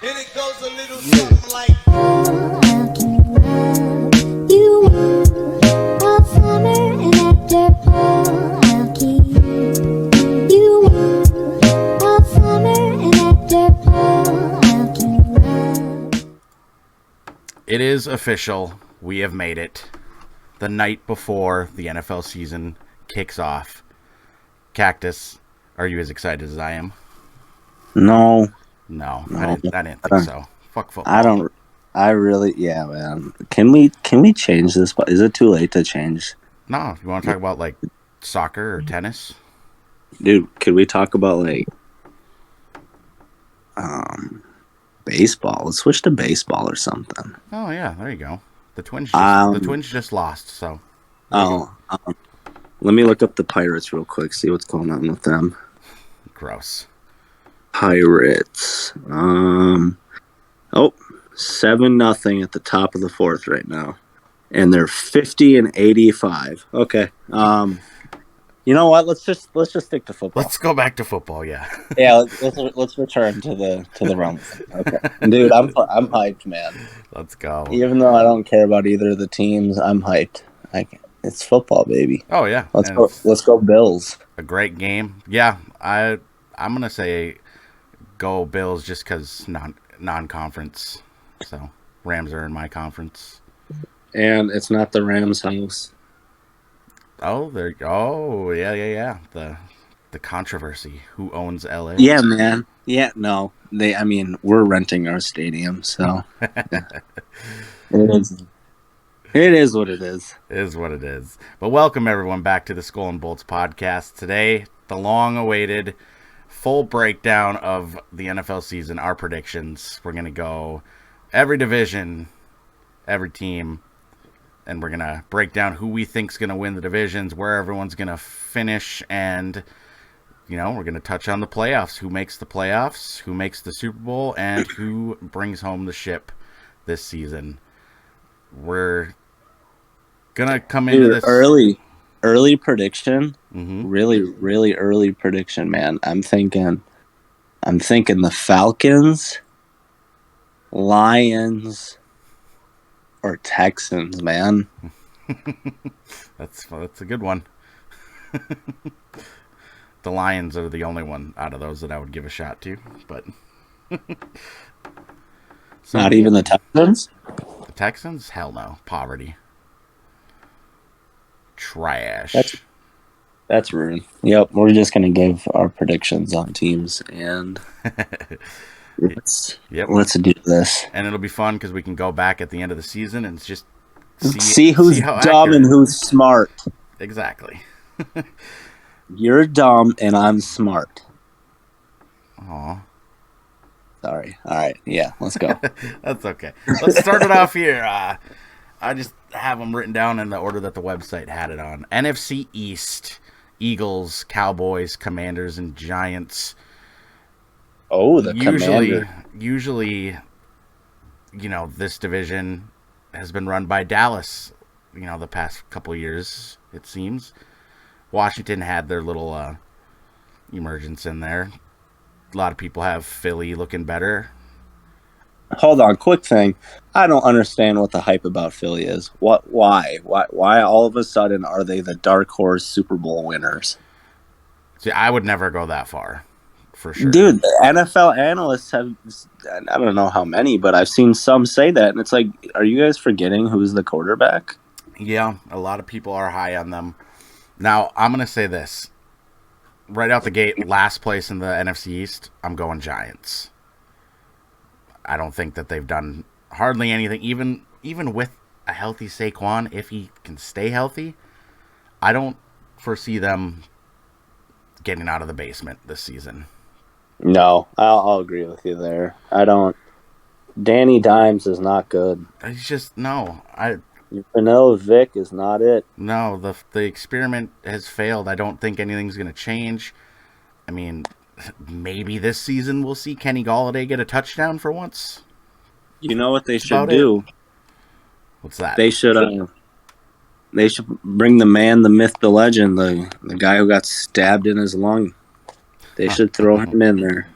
And it goes a little something like. How can you love you all summer and after fall? I'll keep you all summer and after fall. I'll keep love. It is official. We have made it. The night before the NFL season kicks off. Cactus, are you as excited as I am? No, No. I didn't think so. Fuck football. Yeah, man. Can we change this? Is it too late to change? No. You want to talk about like soccer or tennis? Dude, could we talk about like baseball? Let's switch to baseball or something. Oh yeah, there you go. The Twins just lost, so. Let me look up the Pirates real quick, see what's going on with them. Gross. Pirates. 7-0 at the top of the fourth right now. And they're 50-85. Okay. You know what? Let's just stick to football. Let's go back to football, yeah. Yeah, let's return to the realm. Okay. Dude, I'm hyped, man. Let's go. Even though I don't care about either of the teams, I'm hyped. It's football, baby. Oh yeah. Let's go Bills. A great game. Yeah, I'm going to say go Bills just cuz non-conference. So, Rams are in my conference. And it's not the Rams' house. Oh, yeah. The controversy. Who owns LA? Yeah, man. Yeah, no. We're renting our stadium, so It is what it is. It is what it is. But welcome everyone back to the SkolNBolts Podcast. Today, the long-awaited full breakdown of the NFL season, our predictions. We're going to go every division, every team, and we're going to break down who we think is going to win the divisions, where everyone's going to finish, and, we're going to touch on the playoffs. Who makes the playoffs, who makes the Super Bowl, and who brings home the ship this season. We're going to come into this... Early prediction. Mm-hmm. Really early prediction, man. I'm thinking the Falcons, Lions, or Texans, man. That's a good one. The Lions are the only one out of those that I would give a shot to, but not even the Texans? The Texans? Hell no. Poverty. Trash. That's rude. Yep, we're just gonna give our predictions on teams and let's do this. And it'll be fun because we can go back at the end of the season and just see who's dumb accurate. And who's smart. Exactly. You're dumb and I'm smart. Aw. Sorry. All right. Yeah, let's go. That's okay. Let's start it off here. I just have them written down in the order that the website had it on. NFC East, Eagles, Cowboys, Commanders, and Giants. Oh, the Commander. Usually, this division has been run by Dallas, the past couple of years, it seems. Washington had their little emergence in there. A lot of people have Philly looking better. Hold on, quick thing. I don't understand what the hype about Philly is. Why all of a sudden are they the dark horse Super Bowl winners? See, I would never go that far, for sure. Dude, NFL analysts have, I don't know how many, but I've seen some say that, and it's like, are you guys forgetting who's the quarterback? Yeah, a lot of people are high on them. Now, I'm going to say this. Right out the gate, last place in the NFC East, I'm going Giants. I don't think that they've done hardly anything, even with a healthy Saquon, if he can stay healthy. I don't foresee them getting out of the basement this season. No, I'll agree with you there. I don't. Danny Dimes is not good. It's just, no. Vanilla Vic is not it. No, the experiment has failed. I don't think anything's going to change. I mean, maybe this season we'll see Kenny Golladay get a touchdown for once. You know what they should do? What's that? They should bring the man, the myth, the legend, the guy who got stabbed in his lung. They should throw him in there.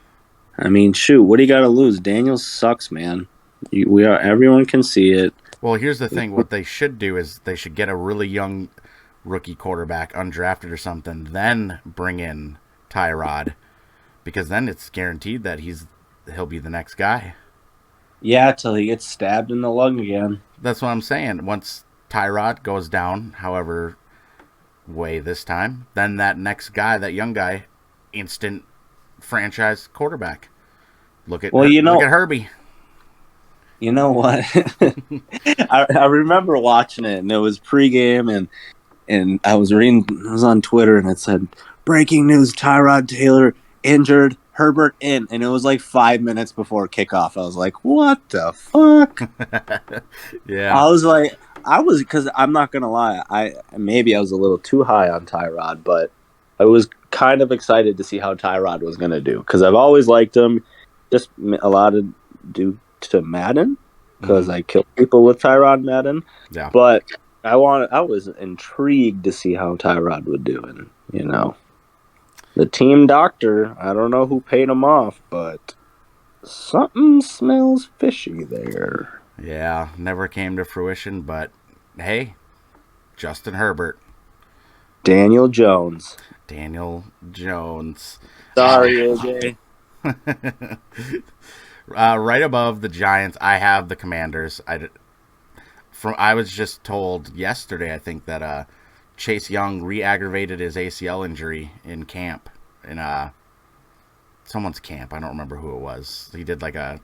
I mean, shoot, what do you got to lose? Daniels sucks, man. Everyone can see it. Well, here's the thing. What they should do is they should get a really young rookie quarterback, undrafted or something, then bring in Tyrod, because then it's guaranteed that he'll be the next guy. Yeah, till he gets stabbed in the lung again. That's what I'm saying. Once Tyrod goes down, however way this time, then that next guy, that young guy, instant franchise quarterback. Look at Herbie. You know what? I remember watching it, and it was pregame, and I was on Twitter, and it said, "Breaking news: Tyrod Taylor injured, Herbert in," and it was like 5 minutes before kickoff. I was like, "What the fuck?" Yeah. Because I'm not gonna lie, I was a little too high on Tyrod, but I was kind of excited to see how Tyrod was gonna do because I've always liked him. Just a lot of due to Madden because I killed people with Tyrod Madden. Yeah. But I was intrigued to see how Tyrod would do, and the team doctor. I don't know who paid him off, but something smells fishy there. Yeah, never came to fruition, but hey, Justin Herbert. Daniel Jones. Sorry, AJ. Right above the Giants, I have the Commanders. I was just told yesterday, I think, that Chase Young re-aggravated his ACL injury in camp, in someone's camp. I don't remember who it was. He did like a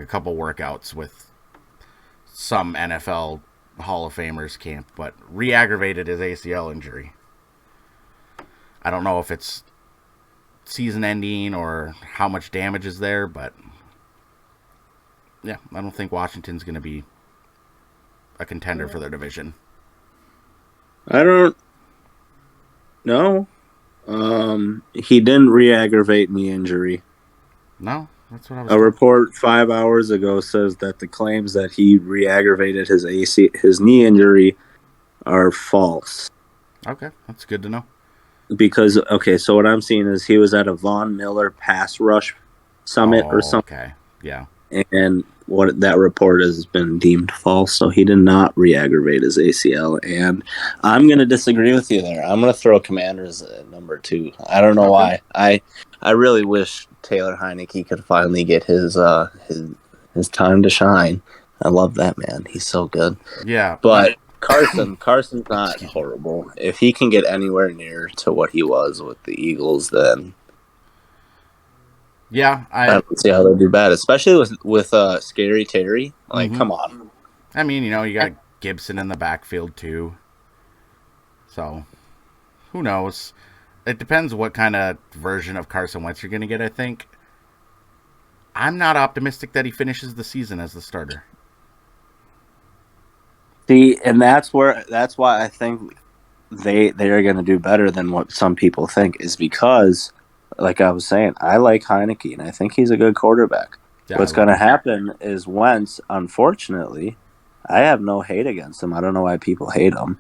couple workouts with some NFL Hall of Famers camp, but re-aggravated his ACL injury. I don't know if it's season ending or how much damage is there, but yeah, I don't think Washington's going to be a contender for their division. I don't know. He didn't re-aggravate knee injury. No, that's what I was. A report 5 hours ago says that the claims that he re-aggravated his knee injury are false. Okay, that's good to know. Because, so what I'm seeing is he was at a Von Miller pass rush summit or something. Okay, yeah. And what that report has been deemed false, so he did not re-aggravate his ACL. And I'm going to disagree with you there. I'm going to throw Commanders at number 2. I don't know why. I really wish Taylor Heineke could finally get his time to shine. I love that man. He's so good. Yeah. But Carson's not horrible. If he can get anywhere near to what he was with the Eagles, then yeah, I don't see how they do bad, especially with Scary Terry. Like, come on. I mean, you got Gibson in the backfield too. So, who knows? It depends what kind of version of Carson Wentz you're going to get, I think. I'm not optimistic that he finishes the season as the starter. See, and that's why I think they are going to do better than what some people think, is because, like I was saying, I like Heineke, and I think he's a good quarterback. Yeah, what's going to happen is Wentz, unfortunately, I have no hate against him. I don't know why people hate him,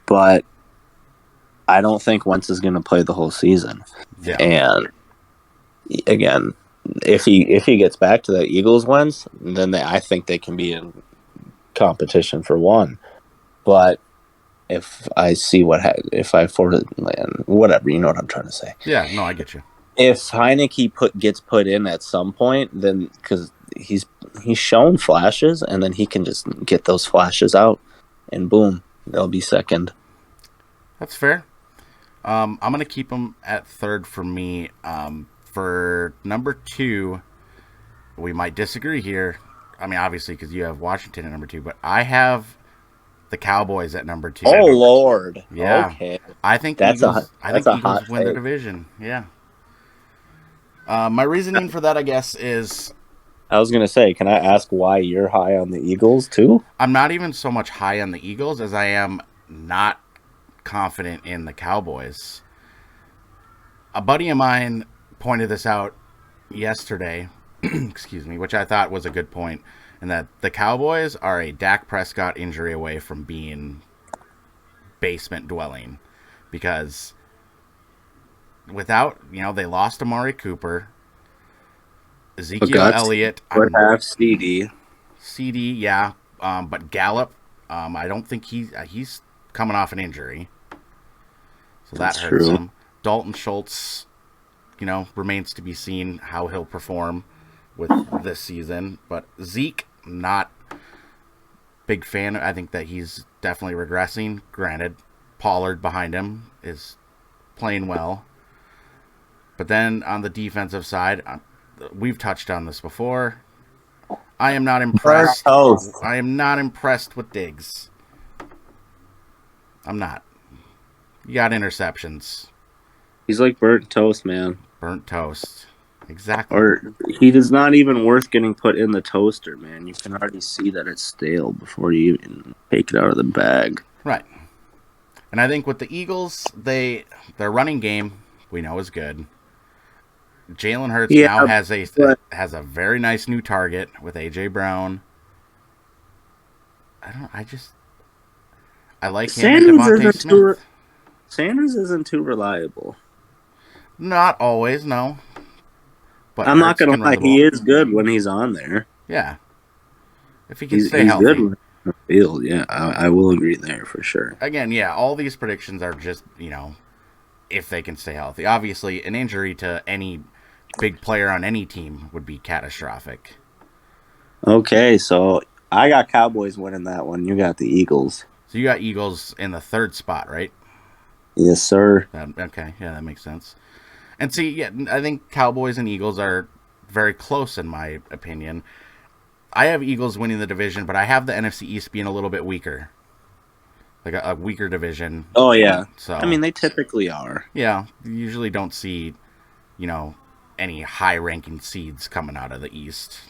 but I don't think Wentz is going to play the whole season. Yeah. And again, if he gets back to the Eagles Wentz, then I think they can be in competition for one. But if I see if I afford it, whatever, you know what I'm trying to say. Yeah, no, I get you. If Heineke gets put in at some point, then because he's shown flashes, and then he can just get those flashes out, and boom, they'll be second. That's fair. I'm going to keep him at third for me. For number 2, we might disagree here. I mean, obviously, because you have Washington at number 2, but I have the Cowboys at number 2. Oh, Lord. Yeah. Okay. I think Eagles win the division. Yeah. My reasoning for that, I guess, is... I was going to say, can I ask why you're high on the Eagles, too? I'm not even so much high on the Eagles as I am not confident in the Cowboys. A buddy of mine pointed this out yesterday, excuse me, which I thought was a good point, and that the Cowboys are a Dak Prescott injury away from being basement dwelling, because without, they lost Amari Cooper. Ezekiel Elliott. Would have CD. CD, yeah. But Gallup, I don't think he's coming off an injury. So that hurts him. Dalton Schultz, remains to be seen how he'll perform with this season. But Zeke, not big fan. I think that he's definitely regressing. Granted, Pollard behind him is playing well. But then on the defensive side, we've touched on this before. I am not impressed. I am not impressed with Diggs. I'm not. You got interceptions. He's like burnt toast, man. Burnt toast. Exactly. Or he is not even worth getting put in the toaster, man. You can already see that it's stale before you even take it out of the bag. Right. And I think with the Eagles, their running game we know is good. Jalen Hurts now has a very nice new target with AJ Brown. I like him and Devontae Smith. Sanders isn't too reliable. Not always, no. But I'm not gonna lie, he is good when he's on there. Yeah. If he can stay healthy. He's good in the field, yeah. I will agree there for sure. Again, yeah, all these predictions are just, if they can stay healthy. Obviously, an injury to any big player on any team would be catastrophic. Okay, so I got Cowboys winning that one. You got the Eagles. So you got Eagles in the third spot, right? Yes, sir. Okay, yeah, that makes sense. And see, yeah, I think Cowboys and Eagles are very close in my opinion. I have Eagles winning the division, but I have the NFC East being a little bit weaker. Like a weaker division. Oh, yeah. So I mean, they typically are. Yeah, you usually don't see, any high-ranking seeds coming out of the East.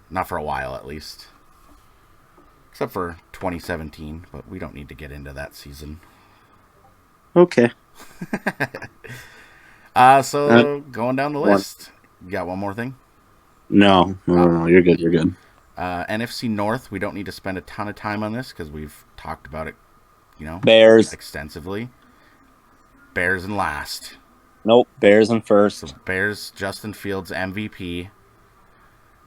Not for a while, at least. Except for 2017, but we don't need to get into that season. Okay. So going down the list, you got one more thing? No, you're good. You're good. NFC North, we don't need to spend a ton of time on this because we've talked about it, Bears extensively. Bears in last. Nope, Bears in first. So Bears, Justin Fields MVP.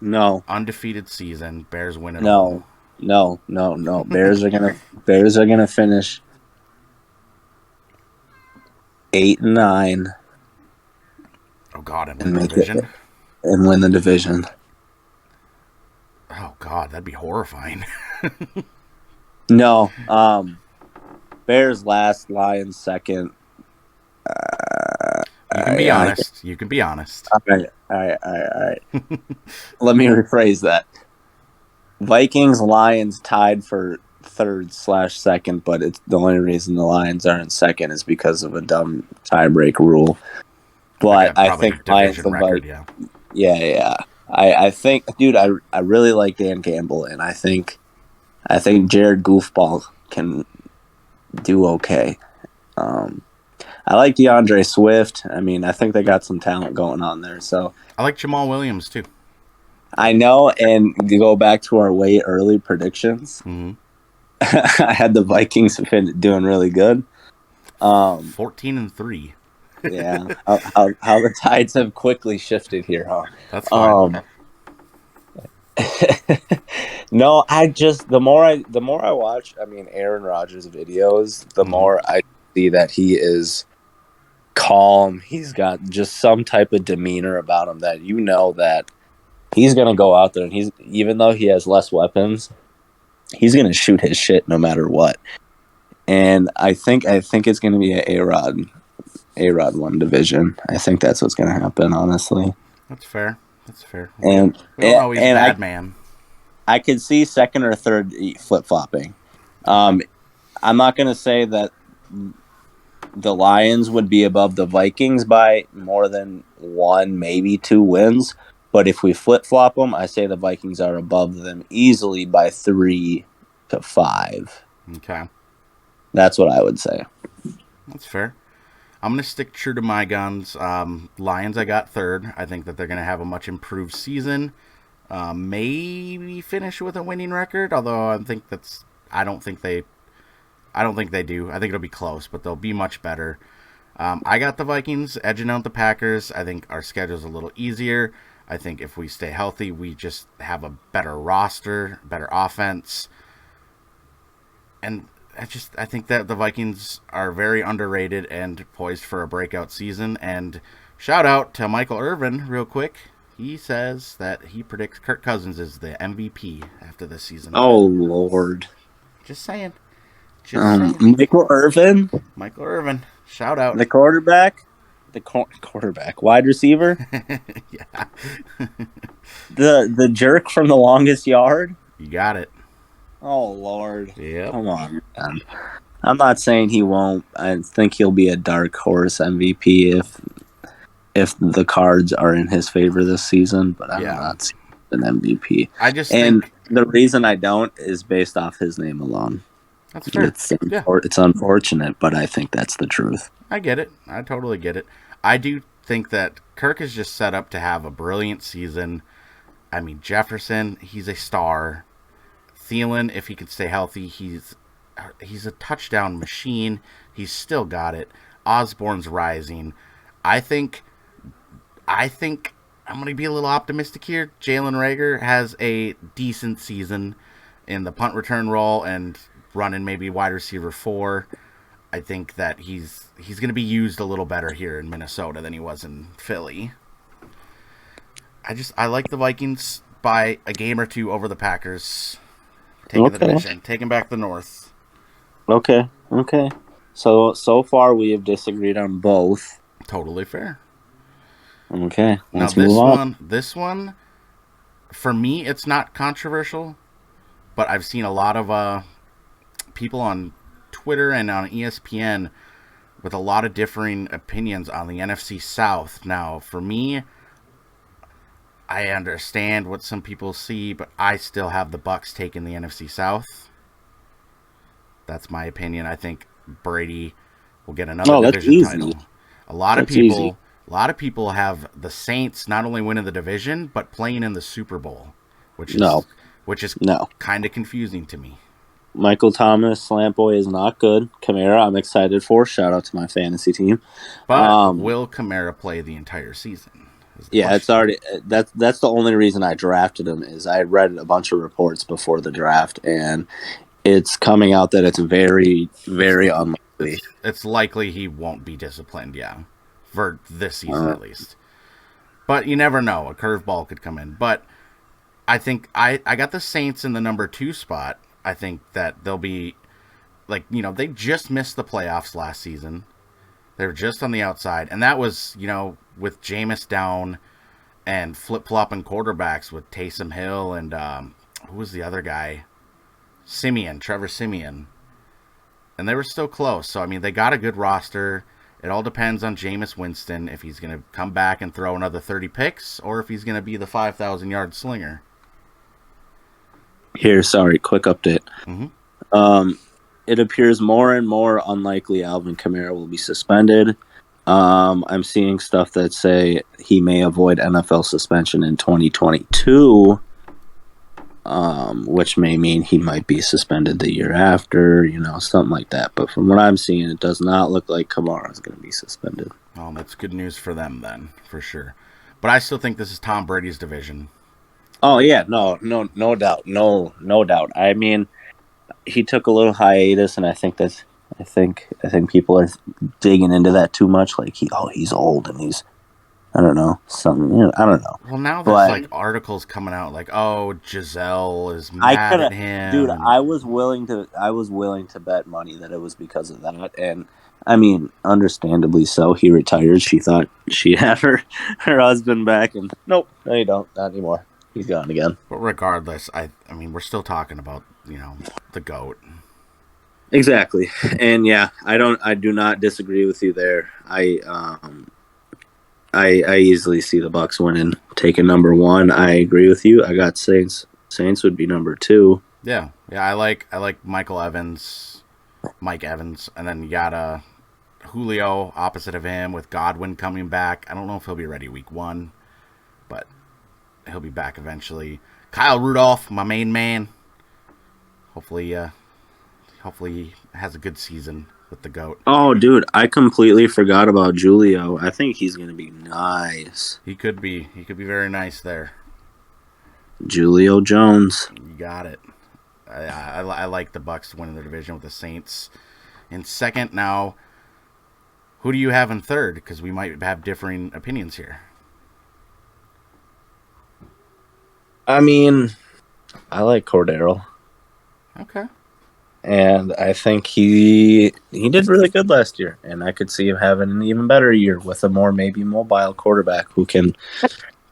No. Undefeated season. Bears win it all. No. Bears are gonna finish 8-9. Oh God, and win the division. And win the division. Oh God, that'd be horrifying. No. Bears last, Lions second. You can be honest. You can be honest. All right. Let me rephrase that. Vikings, Lions tied for third/second, but it's the only reason the Lions are in second is because of a dumb tiebreak rule. But I think Lions record, yeah. I think, dude, I really like Dan Campbell, and I think Jared Goofball can do okay. I like DeAndre Swift. I mean, I think they got some talent going on there. So I like Jamal Williams too. I know, and to go back to our way early predictions, I had the Vikings doing really good. 14-3. Yeah, how the tides have quickly shifted here, huh? That's fine. No, the more I watch, Aaron Rodgers videos, the more I see that he is calm. He's got just some type of demeanor about him that that he's gonna go out there and even though he has less weapons, he's gonna shoot his shit no matter what. And I think it's gonna be a A-Rod one division. I think that's what's gonna happen, honestly. That's fair. And we don't know he's a bad man. I could see second or third flip-flopping. I'm not going to say that the Lions would be above the Vikings by more than 1, maybe 2 wins. But if we flip-flop them, I say the Vikings are above them easily by 3 to 5. Okay. That's what I would say. That's fair. I'm going to stick true to my guns. Lions, I got third. I think that they're going to have a much improved season. Maybe finish with a winning record, although I don't think they do. I think it'll be close, but they'll be much better. I got the Vikings edging out the Packers. I think our schedule's a little easier. I think if we stay healthy, we just have a better roster, better offense. And I think that the Vikings are very underrated and poised for a breakout season. And shout out to Michael Irvin real quick. He says that he predicts Kirk Cousins is the MVP after this season. Oh, Lord. Just saying. Just saying. Michael Irvin? Michael Irvin. Shout out. The quarterback? The quarterback. Wide receiver? Yeah. The jerk from the longest yard? You got it. Oh, Lord. Yep. Come on, man. I'm not saying he won't. I think he'll be a dark horse MVP if the cards are in his favor this season, but I'm not seeing an MVP. I just think the reason I don't is based off his name alone. That's fair. It's unfortunate, but I think that's the truth. I get it. I totally get it. I do think that Kirk is just set up to have a brilliant season. I mean, Jefferson, he's a star. Thielen, if he can stay healthy, he's a touchdown machine. He's still got it. Osborne's rising. I think I'm going to be a little optimistic here. Jalen Reagor has a decent season in the punt return role and running maybe wide receiver 4. I think that he's going to be used a little better here in Minnesota than he was in Philly. I like the Vikings by a game or 2 over the Packers. Taking the division, taking back the North. Okay. So far we have disagreed on both. Totally fair. Okay, let's now move on. This one, for me, it's not controversial, but I've seen a lot of people on Twitter and on ESPN with a lot of differing opinions on the NFC South. Now, for me, I understand what some people see, but I still have the Bucs taking the NFC South. That's my opinion. I think Brady will get another division title. A lot of people have the Saints not only winning the division but playing in the Super Bowl, which is kind of confusing to me. Michael Thomas, Slant Boy is not good. Kamara, I'm excited for. Shout out to my fantasy team. But will Kamara play the entire season? Yeah, it's already that's the only reason I drafted him is I read a bunch of reports before the draft and it's coming out that it's very, very unlikely. It's likely he won't be disciplined, for this season at least. But you never know. A curveball could come in. But I think I got the Saints in the number 2 spot. I think that they'll be, they just missed the playoffs last season. They were just on the outside. And that was, with Jameis down and flip-flopping quarterbacks with Taysom Hill and who was the other guy? Trevor Simeon. And they were still close. So, they got a good roster. It all depends on Jameis Winston, if he's going to come back and throw another 30 picks or if he's going to be the 5,000-yard slinger. Quick update. Mm-hmm. It appears more and more unlikely Alvin Kamara will be suspended. I'm seeing stuff that say he may avoid NFL suspension in 2022, which may mean he might be suspended the year after, something like that. But from what I'm seeing, it does not look like Kamara is going to be suspended. Oh, that's good news for them then, for sure. But I still think this is Tom Brady's division. Oh, yeah, no doubt. No doubt. He took a little hiatus, and I think people are digging into that too much. Like he's old and he's, I don't know, something. I don't know. Well, now there's articles coming out like, Giselle is mad at him. Dude, I was willing to bet money that it was because of that, and understandably so. He retired. She thought she had her husband back, and nope, no, you don't, not anymore. He's gone again. But regardless, we're still talking about the GOAT. Exactly, and I do not disagree with you there. I easily see the Bucs winning, taking number 1. I agree with you. I got Saints. Saints would be number 2. Yeah. I like Mike Evans, and then you got Julio opposite of him with Godwin coming back. I don't know if he'll be ready week 1, but he'll be back eventually. Kyle Rudolph, my main man. Hopefully he has a good season with the GOAT. Oh, dude, I completely forgot about Julio. I think he's going to be nice. He could be very nice there. Julio Jones. You got it. I like the Bucs winning the division with the Saints in second. Now, who do you have in third? Because we might have differing opinions here. I mean, I like Cordero. Okay. And I think he did really good last year. And I could see him having an even better year with a more maybe mobile quarterback who can,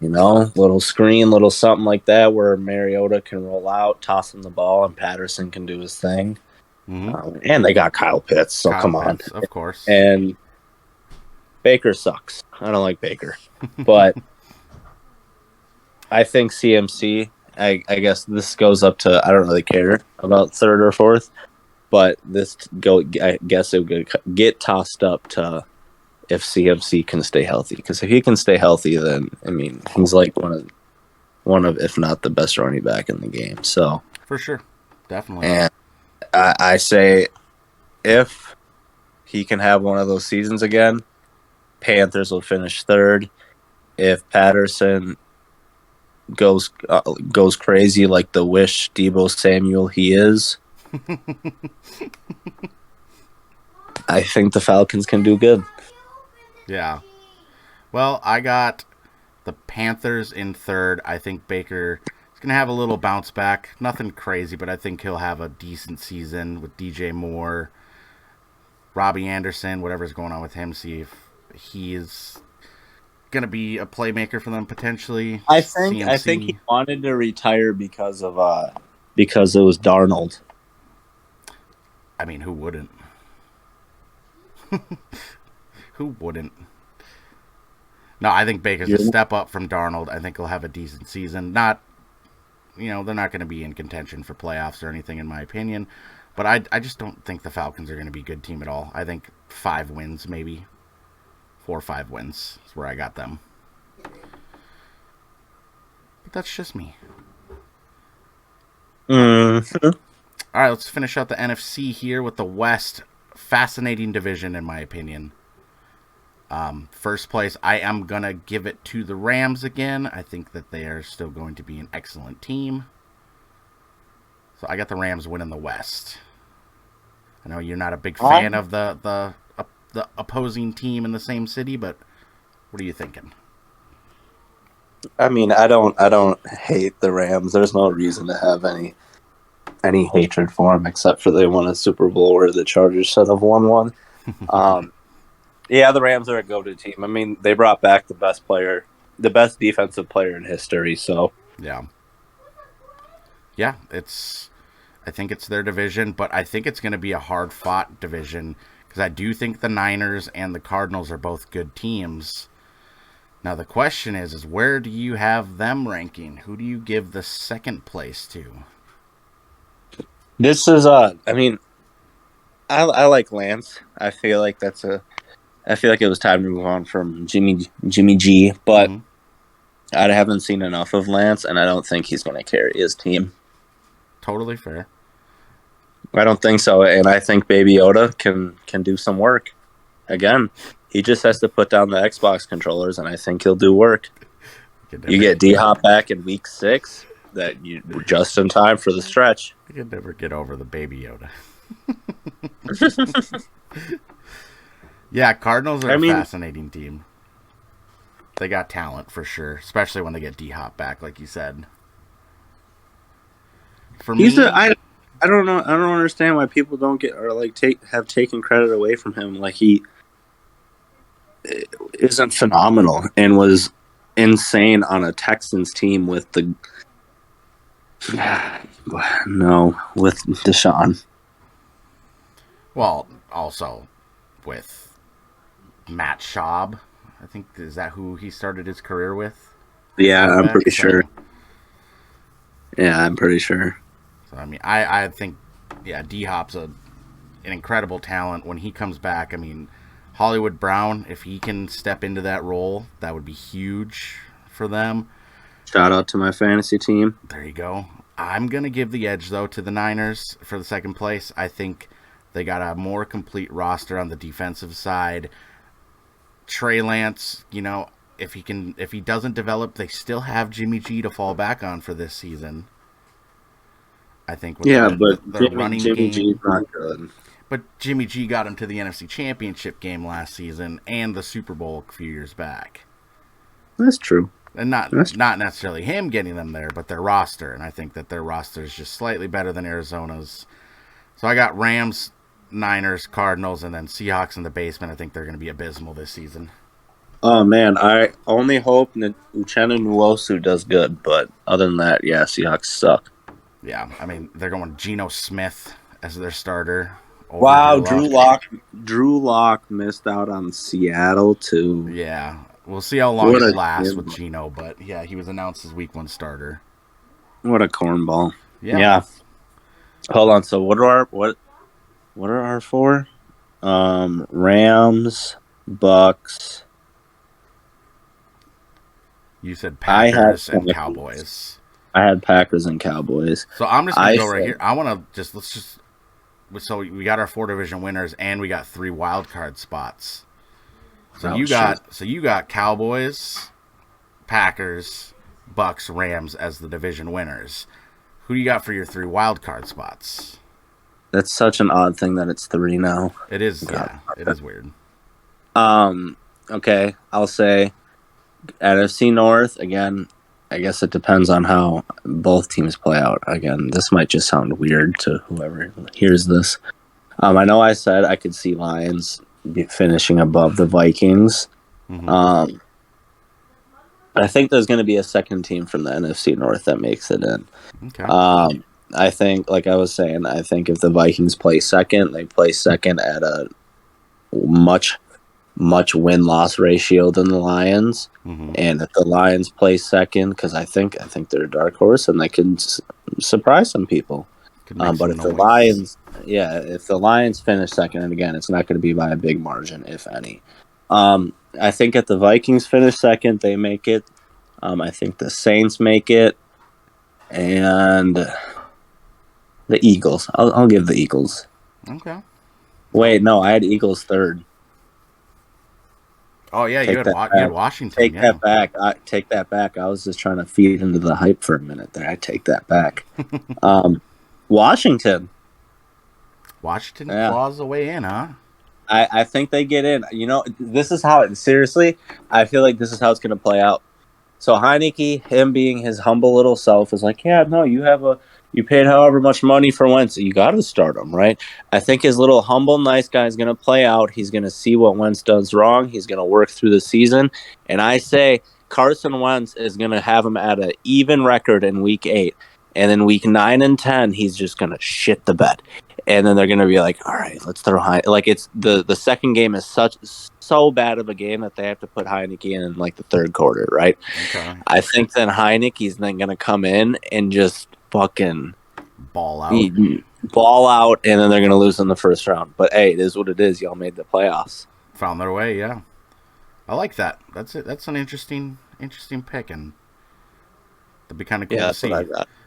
little screen, little something like that where Mariota can roll out, toss him the ball, and Patterson can do his thing. Mm-hmm. And they got Kyle Pitts, so come on. Of course. And Baker sucks. I don't like Baker. But I think CMC, I guess this goes up to, I don't really care about third or fourth, but I guess it would get tossed up to if CMC can stay healthy. Because if he can stay healthy, then, I mean, he's like one of, if not the best running back in the game. So for sure. Definitely. And I say if he can have one of those seasons again, Panthers will finish third. If Patterson goes crazy like the wish Deebo Samuel he is, I think the Falcons can do good. Yeah. Well, I got the Panthers in third. I think Baker is going to have a little bounce back. Nothing crazy, but I think he'll have a decent season with DJ Moore, Robbie Anderson, whatever's going on with him. See if he is going to be a playmaker for them potentially. I think he wanted to retire because it was Darnold. I mean, who wouldn't? Who wouldn't? No, I think Baker's a step up from Darnold. I think he'll have a decent season. Not, they're not going to be in contention for playoffs or anything, in my opinion. But I just don't think the Falcons are going to be a good team at all. I think 5 wins, maybe. 4 or 5 wins is where I got them. But that's just me. Mm-hmm. All right, let's finish out the NFC here with the West. Fascinating division, in my opinion. First place, I am going to give it to the Rams again. I think that they are still going to be an excellent team. So I got the Rams winning the West. I know you're not a big fan of the opposing team in the same city, but what are you thinking? I mean, I don't hate the Rams. There's no reason to have any hatred for them except for they won a Super Bowl where the Chargers should have won one. Yeah, the Rams are a go-to team. I mean, they brought back the best defensive player in history. So yeah, I think it's their division, but I think it's going to be a hard-fought division because I do think the Niners and the Cardinals are both good teams. Now the question is where do you have them ranking? Who do you give the second place to? This is I mean, I like Lance. I feel like it was time to move on from Jimmy G, but I haven't seen enough of Lance, and I don't think he's going to carry his team. Totally fair. I don't think so, and I think Baby Yoda can do some work. Again, he just has to put down the Xbox controllers, and I think he'll do work. You get D-Hop back in week 6, that you just in time for the stretch. You can never get over the Baby Yoda. Yeah, Cardinals are a fascinating team. They got talent for sure, especially when they get D-Hop back, like you said. For me, I don't know. I don't understand why people don't get or have taken credit away from him. Like he isn't phenomenal and was insane on a Texans team with with Deshaun. Well, also with Matt Schaub, I think, is that who he started his career with? Yeah, I'm pretty sure. Yeah, I'm pretty sure. So, I mean, I think, yeah, D-Hop's an incredible talent. When he comes back, I mean, Hollywood Brown, if he can step into that role, that would be huge for them. Shout out to my fantasy team. There you go. I'm going to give the edge, though, to the Niners for the second place. I think They got a more complete roster on the defensive side. Trey Lance, if he doesn't develop, they still have Jimmy G to fall back on for this season. I think. But the running Jimmy game, G's not good. But Jimmy G got him to the NFC Championship game last season and the Super Bowl a few years back. That's true. And not necessarily him getting them there, but their roster. And I think that their roster is just slightly better than Arizona's. So I got Rams, Niners, Cardinals, and then Seahawks in the basement. I think they're going to be abysmal this season. Oh, man. I only hope Uchenna Nwosu does good. But other than that, yeah, Seahawks suck. Yeah, I mean, they're going Geno Smith as their starter. Wow, Drew Lock missed out on Seattle, too. Yeah, we'll see how long it lasts with Geno, but yeah, he was announced as week 1 starter. What a cornball. Yeah. Hold on, so what are our 4? Rams, Bucks. You said Packers and Cowboys. I had Packers and Cowboys. So I'm just going to go right here. I want to so we got our 4 division winners and we got 3 wild card spots. So you got Cowboys, Packers, Bucks, Rams as the division winners. Who do you got for your 3 wild card spots? That's such an odd thing that it's 3 now. It is, yeah. It is weird. Okay, I'll say NFC North again. I guess it depends on how both teams play out. Again, this might just sound weird to whoever hears this. I know I said I could see Lions finishing above the Vikings. Mm-hmm. I think there's going to be a second team from the NFC North that makes it in. Okay. I think, like I was saying, I think if the Vikings play second, they play second at a much win-loss ratio than the Lions. Mm-hmm. And if the Lions play second, because I think they're a dark horse and they can surprise some people. But if the Lions finish second, and again, it's not going to be by a big margin, if any. I think if the Vikings finish second, they make it. I think the Saints make it, and the Eagles. I'll give the Eagles. Okay. Wait, no, I had Eagles third. Oh yeah, you had Washington. Take that back. I was just trying to feed into the hype for a minute there. I take that back. Washington claws the way in, huh? I think they get in. This is how seriously, I feel like this is how it's going to play out. So Heineke, him being his humble little self, is like, yeah, no, you paid however much money for Wentz. You got to start him, right? I think his little humble, nice guy is going to play out. He's going to see what Wentz does wrong. He's going to work through the season. And I say Carson Wentz is going to have him at an even record in week 8. And then week 9 and 10, he's just going to shit the bed. And then they're going to be like, all right, let's throw Heineke. Like, it's the second game is so bad of a game that they have to put Heineke in like the third quarter, right? Okay. I think then Heineke's then going to come in and just fucking ball out, and then they're going to lose in the first round. But hey, it is what it is. Y'all made the playoffs. Found their way, yeah. I like that. That's it. That's an interesting pick, and that'd be kind of cool to see.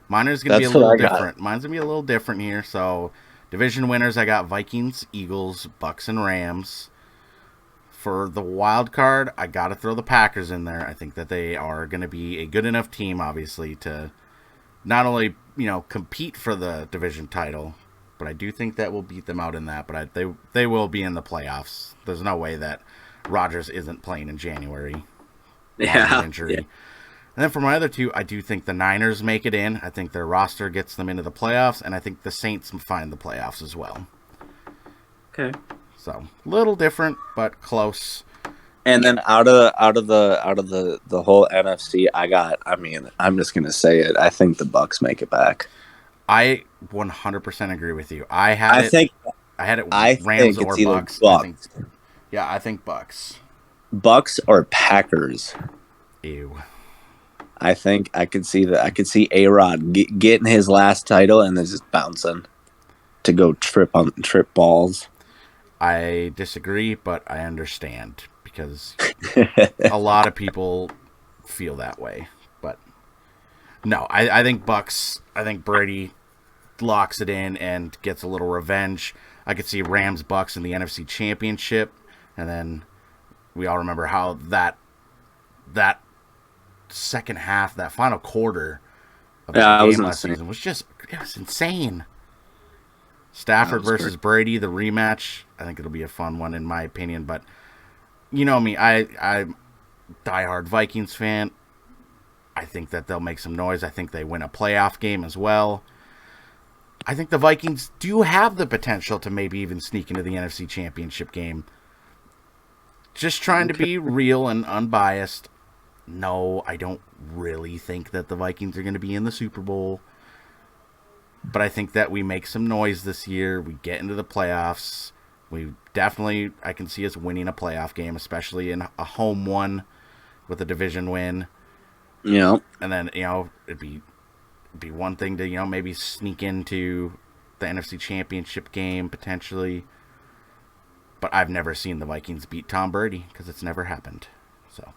Mine is going to be a little different. Mine's going to be a little different here. So, division winners, I got Vikings, Eagles, Bucks, and Rams. For the wild card, I got to throw the Packers in there. I think that they are going to be a good enough team, obviously, to not only compete for the division title, but I do think that we'll beat them out in that. But they will be in the playoffs. There's no way that Rodgers isn't playing in January. Yeah. Injury. Yeah. And then for my other 2, I do think the Niners make it in. I think their roster gets them into the playoffs, and I think the Saints find the playoffs as well. Okay. So a little different, but close. And then out of the whole NFC, I'm just gonna say it. I think the Bucks make it back. I 100% agree with you. I had it Rams or Bucks. I think Bucks. Bucks or Packers. Ew. I think I could see that. I could see A-Rod getting his last title and then just bouncing to go trip balls. I disagree, but I understand because a lot of people feel that way. But no, I think Bucks. I think Brady locks it in and gets a little revenge. I could see Rams Bucks in the NFC Championship, and then we all remember how that second half, that final quarter of the game last season was insane. Stafford versus Brady, the rematch. I think it'll be a fun one in my opinion, but you know me, I'm diehard Vikings fan. I think that they'll make some noise. I think they win a playoff game as well. I think the Vikings do have the potential to maybe even sneak into the NFC Championship game. Just trying to be real and unbiased. No, I don't really think that the Vikings are going to be in the Super Bowl. But I think that we make some noise this year. We get into the playoffs. I can see us winning a playoff game, especially in a home one with a division win. Yeah. And then, it'd be one thing to, maybe sneak into the NFC Championship game potentially. But I've never seen the Vikings beat Tom Brady because it's never happened. So,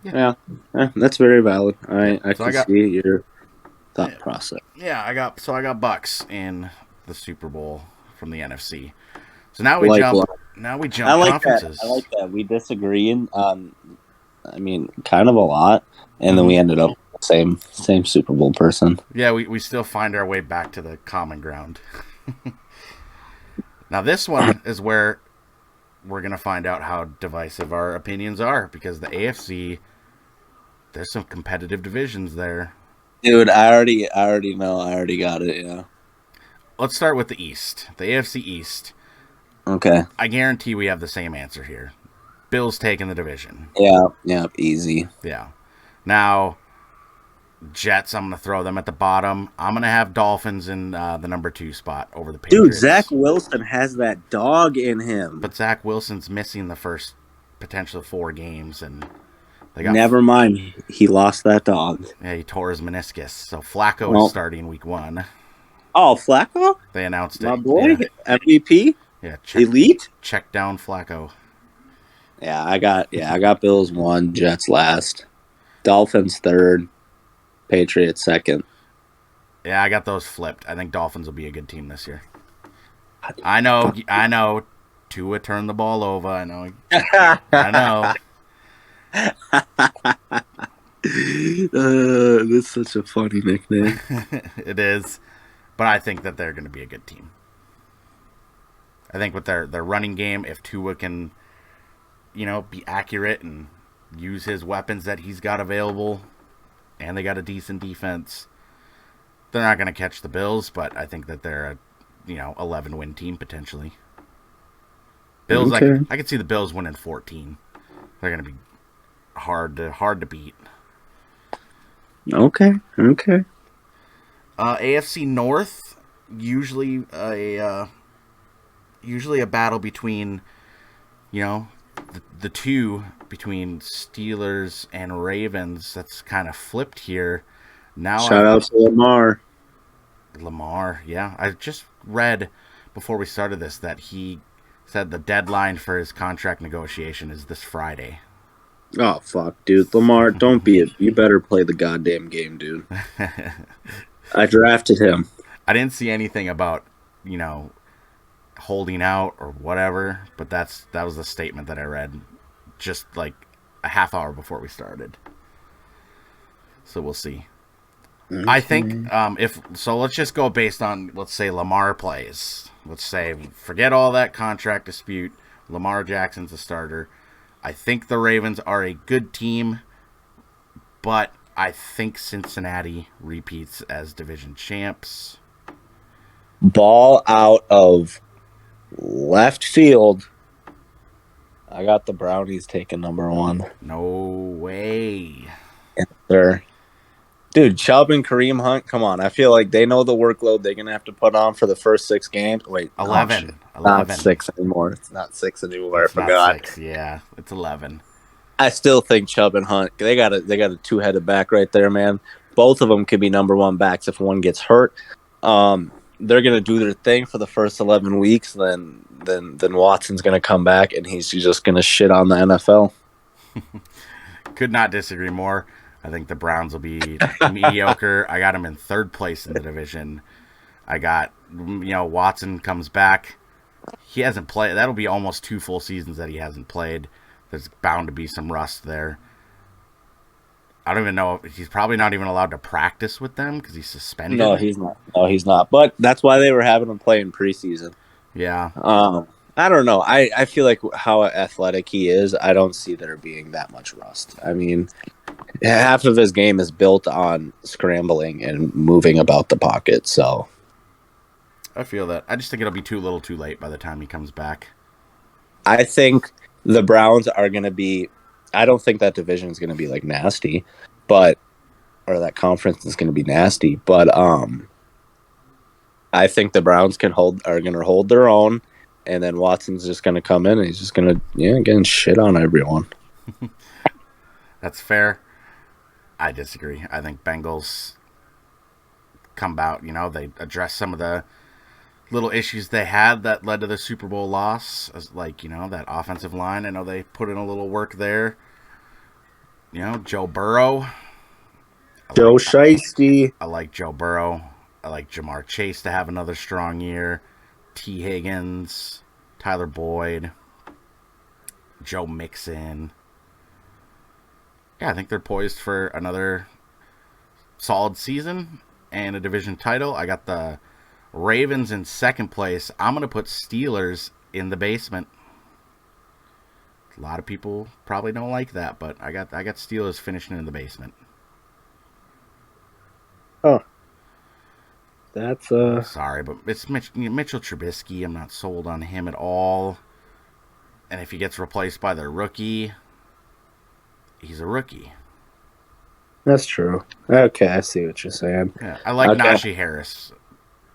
yeah, that's very valid. I can see your thought process. Yeah, I got Bucks in the Super Bowl from the NFC. So now we jump conferences. I like that. We disagree on, kind of a lot, and then we ended up with the same Super Bowl person. Yeah, we still find our way back to the common ground. Now, this one is where we're going to find out how divisive our opinions are, because the AFC, there's some competitive divisions there. Dude, I already know. I already got it, yeah. Let's start with the East, the AFC East. Okay. I guarantee we have the same answer here. Bills taking the division. Yeah, easy. Yeah. Now, Jets, I'm going to throw them at the bottom. I'm going to have Dolphins in the number 2 spot over the Patriots. Dude, Zach Wilson has that dog in him. But Zach Wilson's missing the first potential 4 games, and never mind. He lost that dog. Yeah, he tore his meniscus. So Flacco is starting week 1. Oh, Flacco? They announced it. My boy, yeah. MVP? Yeah, Elite? Check down Flacco. Yeah, I got Bills 1, Jets last. Dolphins 3rd. Patriots 2nd. Yeah, I got those flipped. I think Dolphins will be a good team this year. I know. Tua turned the ball over. I know. That's such a funny nickname. It is. But I think that they're going to be a good team. I think with their running game, if Tua can, be accurate and use his weapons that he's got available, and they got a decent defense, they're not going to catch the Bills, but I think that they're a 11-win team potentially. Bills, okay. I could see the Bills winning 14. They're going to be hard to beat. Okay. AFC North, usually a battle between, the two, between Steelers and Ravens. That's kind of flipped here. Now shout out to Lamar. Lamar, yeah. I just read before we started this that he said the deadline for his contract negotiation is this Friday. Oh, fuck, dude. Lamar, don't be it. You better play the goddamn game, dude. I drafted him. I didn't see anything about, holding out or whatever, but that was the statement that I read just like a half hour before we started. So we'll see. Okay. I think let's just go based on, let's say Lamar plays. Let's say forget all that contract dispute. Lamar Jackson's a starter. I think the Ravens are a good team, but I think Cincinnati repeats as division champs. Ball out of left field. I got the Brownies taking number 1. No way. Yes, sir. Dude, Chubb and Kareem Hunt, come on. I feel like they know the workload they're going to have to put on for the first 6 games. Wait, 11. Not 6 anymore. It's not 6 anymore. I forgot. 6. Yeah, it's 11. I still think Chubb and Hunt, they got a 2-headed back right there, man. Both of them could be number 1 backs if one gets hurt. They're going to do their thing for the first 11 weeks. Then Watson's going to come back, and he's just going to shit on the NFL. Could not disagree more. I think the Browns will be mediocre. I got them in 3rd place in the division. I got, Watson comes back. He hasn't played. That'll be almost 2 full seasons that he hasn't played. There's bound to be some rust there. I don't even know. He's probably not even allowed to practice with them because he's suspended. No, he's not. But that's why they were having him play in preseason. Yeah. I don't know. I feel like how athletic he is, I don't see there being that much rust. I mean, half of his game is built on scrambling and moving about the pocket, so. I feel that. I just think it'll be too little too late by the time he comes back. I think the Browns are going to be, I don't think that division is going to be like nasty, or that conference is going to be nasty, but I think the Browns are going to hold their own, and then Watson's just going to come in and he's just going to, getting shit on everyone. That's fair. I disagree. I think Bengals come out, they address some of the little issues they had that led to the Super Bowl loss, as that offensive line. I know they put in a little work there. Joe Burrow. Joe Shiesty. I like Joe Burrow. I like Jamar Chase to have another strong year. T. Higgins, Tyler Boyd, Joe Mixon. Yeah, I think they're poised for another solid season and a division title. I got the Ravens in second place. I'm going to put Steelers in the basement. A lot of people probably don't like that, but I got Steelers finishing in the basement. Oh. That's Sorry, but it's Mitchell Trubisky. I'm not sold on him at all. And if he gets replaced by their rookie, he's a rookie. That's true. Okay, I see what you're saying. Yeah, I like Najee Harris,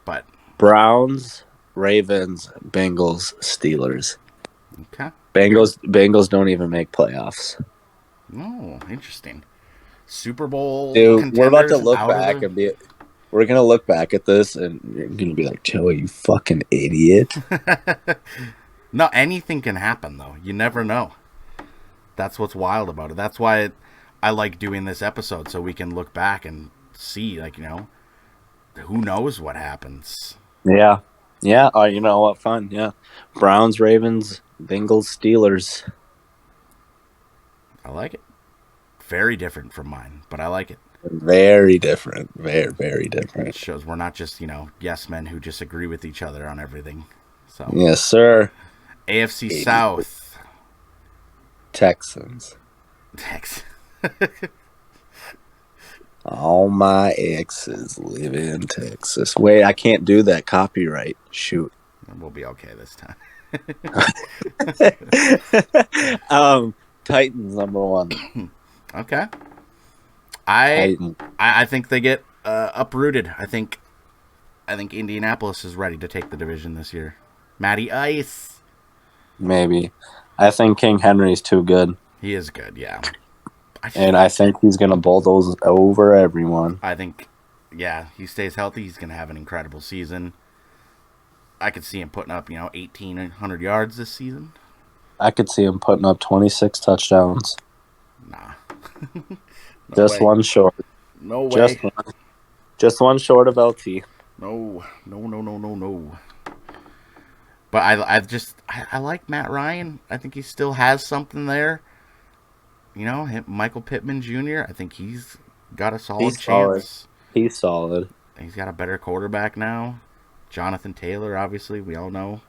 but Browns, Ravens, Bengals, Steelers. Okay. Bengals don't even make playoffs. Oh, interesting. Super Bowl. Dude, we're about to look back and we're gonna look back at this and you're gonna be like, Joey, you fucking idiot. No, anything can happen though. You never know. That's what's wild about it. That's why I like doing this episode, so we can look back and see, who knows what happens. Yeah. Yeah. Oh, you know what? Fun. Yeah. Browns, Ravens, Bengals, Steelers. I like it. Very different from mine, but I like it. Very different. Very, very different. It shows we're not just, yes men who just agree with each other on everything. So yes, sir. AFC South. Texans. All my exes live in Texas. Wait, I can't do that. Copyright. Shoot. We'll be okay this time. Titans #1. Okay. I think they get uprooted. I think Indianapolis is ready to take the division this year. Matty Ice. Maybe. I think King Henry's too good. He is good, yeah. I think he's going to bulldoze over everyone. I think, he stays healthy. He's going to have an incredible season. I could see him putting up, 1,800 yards this season. I could see him putting up 26 touchdowns. Nah. Just way. One short. No way. Just one short of LT. No. But I like Matt Ryan. I think he still has something there. Michael Pittman Jr., I think he's got a solid chance. He's solid. He's got a better quarterback now. Jonathan Taylor, obviously, we all know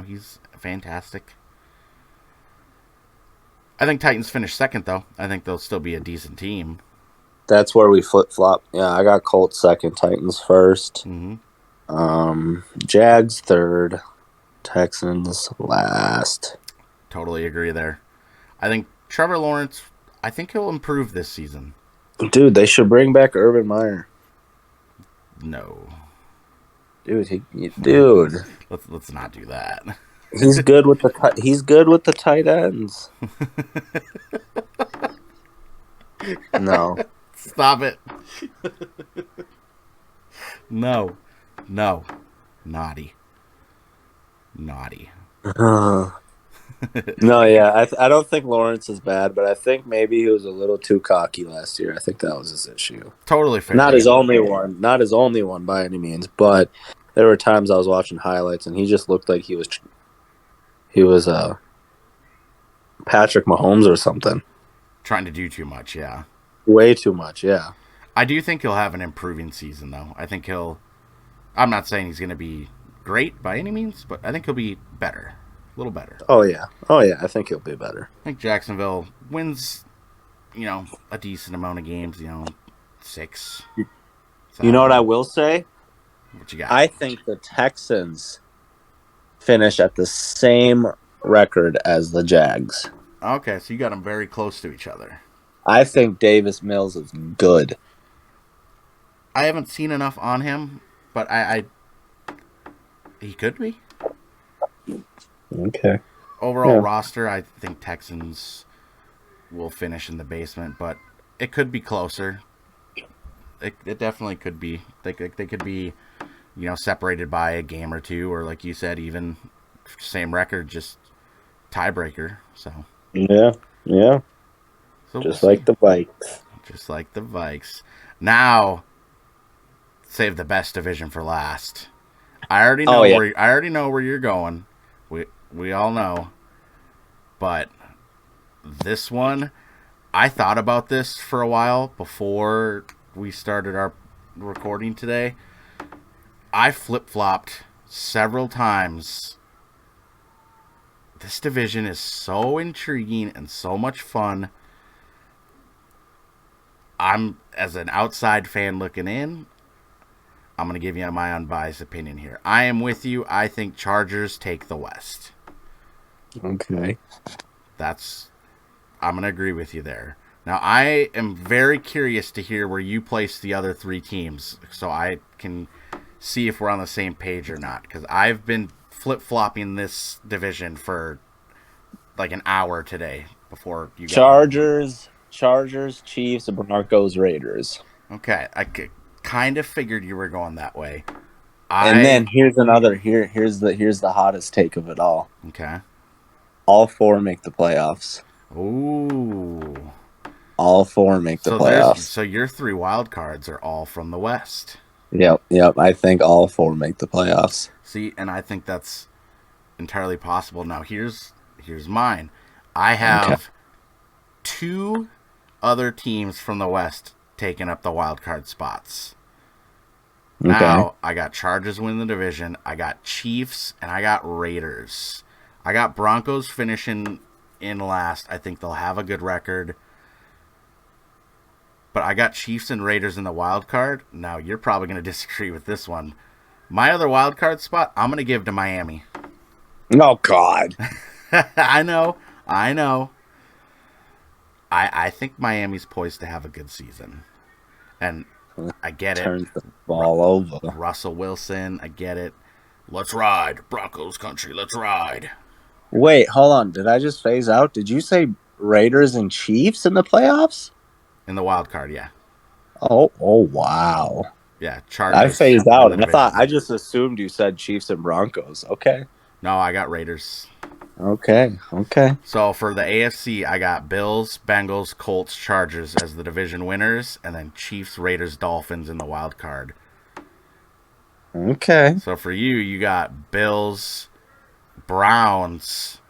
he's fantastic. I think Titans finish second, though. I think they'll still be a decent team. That's where we flip-flop. Yeah, I got Colts second, Titans first. Mm-hmm. Jags third, Texans last. Totally agree there. I think Trevor Lawrence, I think he'll improve this season. Dude, they should bring back Urban Meyer. No. Dude, Let's not do that. He's good with the tight ends. No. Stop it. No. Naughty. No, yeah, I don't think Lawrence is bad, but I think maybe he was a little too cocky last year. I think that was his issue. Totally fair. Not his only one, not his only one by any means, but there were times I was watching highlights and he just looked like he was Patrick Mahomes or something. Trying to do too much, yeah. Way too much, yeah. I do think he'll have an improving season, though. I think I'm not saying he's going to be great by any means, but I think he'll be better. A little better. Oh, yeah. I think he'll be better. I think Jacksonville wins, a decent amount of games, 6. You know what I will say? What you got? I think the Texans finish at the same record as the Jags. Okay, so you got them very close to each other. I think Davis Mills is good. I haven't seen enough on him, but he could be. Okay. Overall roster, I think Texans will finish in the basement, but it could be closer. It definitely could be. They could be, separated by a game or two, or like you said, even same record, just tiebreaker. So yeah. So just like the Vikes. Just like the Vikes. Now, save the best division for last. I already know where you're going. We all know. But this one, I thought about this for a while before we started our recording today. I flip-flopped several times. This division is so intriguing and so much fun. I'm, as an outside fan looking in, I'm going to give you my unbiased opinion here. I am with you. I think Chargers take the West. Okay. I'm going to agree with you there. Now, I am very curious to hear where you place the other 3 teams so I can see if we're on the same page or not. Because I've been flip-flopping this division for like an hour today before you got Chargers, Chiefs, Broncos, Raiders. Okay, I kind of figured you were going that way. And then here's another. Here's the hottest take of it all. Okay. All 4 make the playoffs. Ooh. All 4 make the playoffs. So your 3 wild cards are all from the West. Yep. I think all 4 make the playoffs. See, and I think that's entirely possible. Now here's mine. I have 2 other teams from the West taking up the wild card spots. Now, I got Chargers win the division, I got Chiefs, and I got Raiders. I got Broncos finishing in last. I think they'll have a good record. But I got Chiefs and Raiders in the wild card. Now, you're probably going to disagree with this one. My other wild card spot, I'm going to give to Miami. Oh, God. I know. I think Miami's poised to have a good season. And I get it. Turns the ball over. Russell Wilson, I get it. Let's ride. Broncos country, let's ride. Wait, hold on. Did I just phase out? Did you say Raiders and Chiefs in the playoffs? In the wild card, yeah. Oh, wow. Yeah, Chargers. I phased out. I just assumed you said Chiefs and Broncos. Okay. No, I got Raiders. Okay. So for the AFC, I got Bills, Bengals, Colts, Chargers as the division winners, and then Chiefs, Raiders, Dolphins in the wild card. Okay. So for you got Bills, Browns,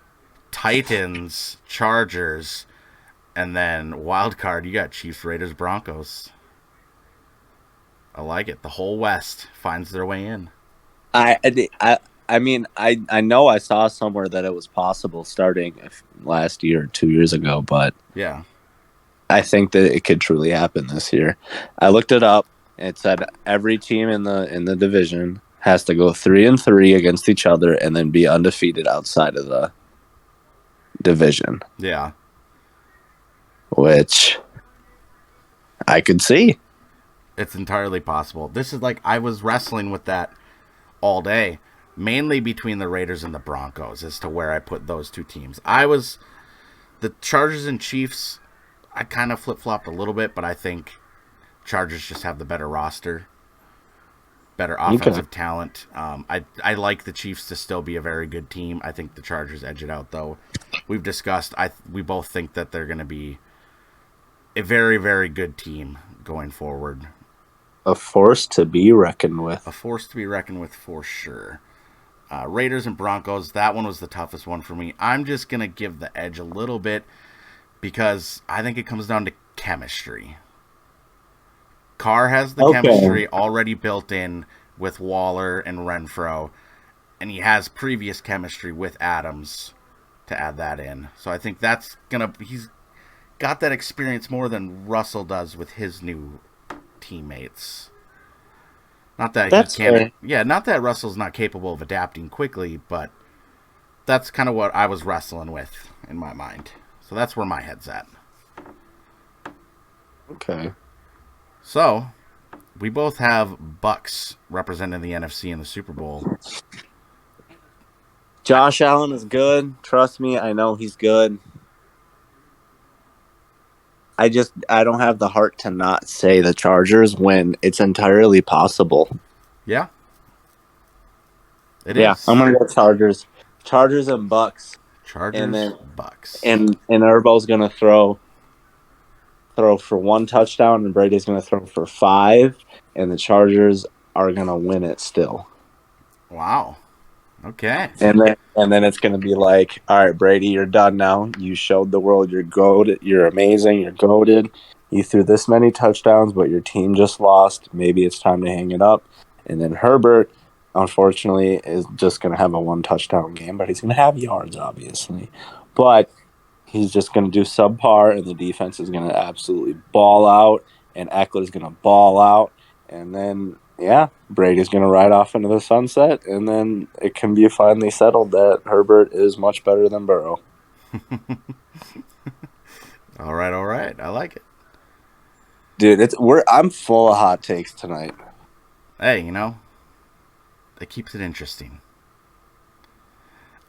Titans, Chargers, and then wild card, you got Chiefs, Raiders, Broncos. I like it. The whole West finds their way in. I mean, I know I saw somewhere that it was possible starting last year or 2 years ago, but yeah, I think that it could truly happen this year. I looked it up. It said every team in the division has to go 3-3 against each other and then be undefeated outside of the division. Yeah. Which I could see. It's entirely possible. This is like, I was wrestling with that all day, mainly between the Raiders and the Broncos as to where I put those 2 teams. The Chargers and Chiefs, I kind of flip-flopped a little bit, but I think Chargers just have the better roster. better offensive talent. I like the Chiefs to still be a very good team. I think the Chargers edge it out, though. We've discussed. We both think that they're going to be a very, very good team going forward. A force to be reckoned with. A force to be reckoned with for sure. Raiders and Broncos, that one was the toughest one for me. I'm just going to give the edge a little bit because I think it comes down to chemistry. Carr has the chemistry already built in with Waller and Renfro, and he has previous chemistry with Adams to add that in. So I think he's got that experience more than Russell does with his new teammates. Not that not that Russell's not capable of adapting quickly, but that's kind of what I was wrestling with in my mind. So that's where my head's at. Okay. So, we both have Bucks representing the NFC in the Super Bowl. Josh Allen is good. Trust me, I know he's good. I don't have the heart to not say the Chargers when it's entirely possible. Yeah. It is. I'm going to go Chargers. Chargers and Bucks. Chargers and then Bucks. And Herbo's going to throw for 1 touchdown, and Brady's going to throw for 5, and the Chargers are going to win it still. Wow. Okay. And then it's going to be like, all right, Brady, you're done now. You showed the world you're goated. You're amazing. You're goated. You threw this many touchdowns, but your team just lost. Maybe it's time to hang it up. And then Herbert, unfortunately, is just going to have a 1 touchdown game, but he's going to have yards, obviously. But he's just going to do subpar, and the defense is going to absolutely ball out, and Eckler's going to ball out. And then, Brady's going to ride off into the sunset, and then it can be finally settled that Herbert is much better than Burrow. All right. I like it. Dude, I'm full of hot takes tonight. Hey, it keeps it interesting.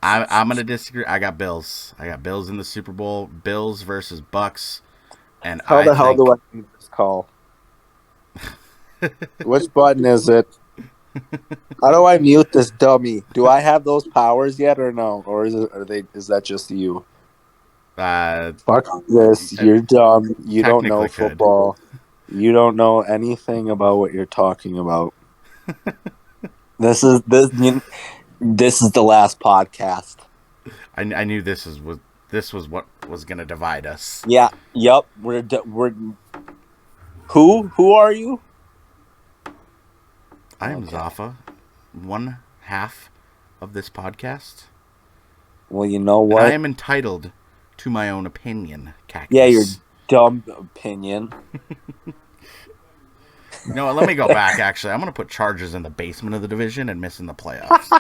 I'm going to disagree. I got Bills. I got Bills in the Super Bowl. Bills versus Bucks. And how the hell do I do this call? Which button is it? How do I mute this dummy? Do I have those powers yet or no? Or is that just you? Fuck this. You're dumb. You don't know football. You don't know anything about what you're talking about. This is the last podcast. I knew this was what was going to divide us. Yeah. Yep. We're Who are you? I am Zafa, 1/2 of this podcast. Well, you know what? And I am entitled to my own opinion, Cactus. Yeah, your dumb opinion. Let me go back, actually. I'm going to put Chargers in the basement of the division and missing the playoffs.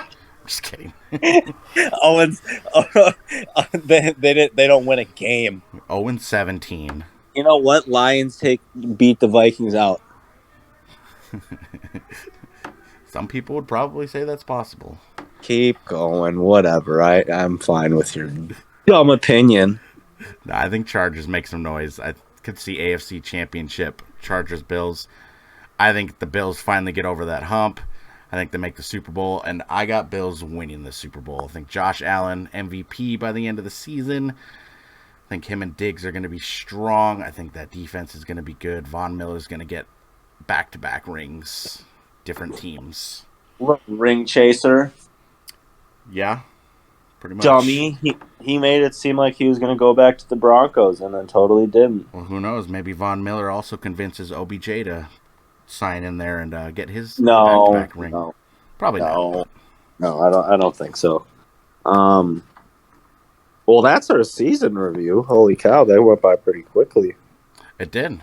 Just kidding. They don't win a game. 0-17. You know what? Lions beat the Vikings out. Some people would probably say that's possible. Keep going. Whatever. I'm fine with your dumb opinion. No, I think Chargers make some noise. I could see AFC Championship, Chargers, Bills. I think the Bills finally get over that hump. I think they make the Super Bowl, and I got Bills winning the Super Bowl. I think Josh Allen, MVP by the end of the season. I think him and Diggs are going to be strong. I think that defense is going to be good. Von Miller's going to get back-to-back rings, different teams. Ring chaser. Yeah, pretty much. Dummy. He made it seem like he was going to go back to the Broncos, and then totally didn't. Well, who knows? Maybe Von Miller also convinces OBJ to sign in there and get his back-to-back ring. No, probably not. No, I don't think so. Well, that's our season review. Holy cow, that went by pretty quickly. It did.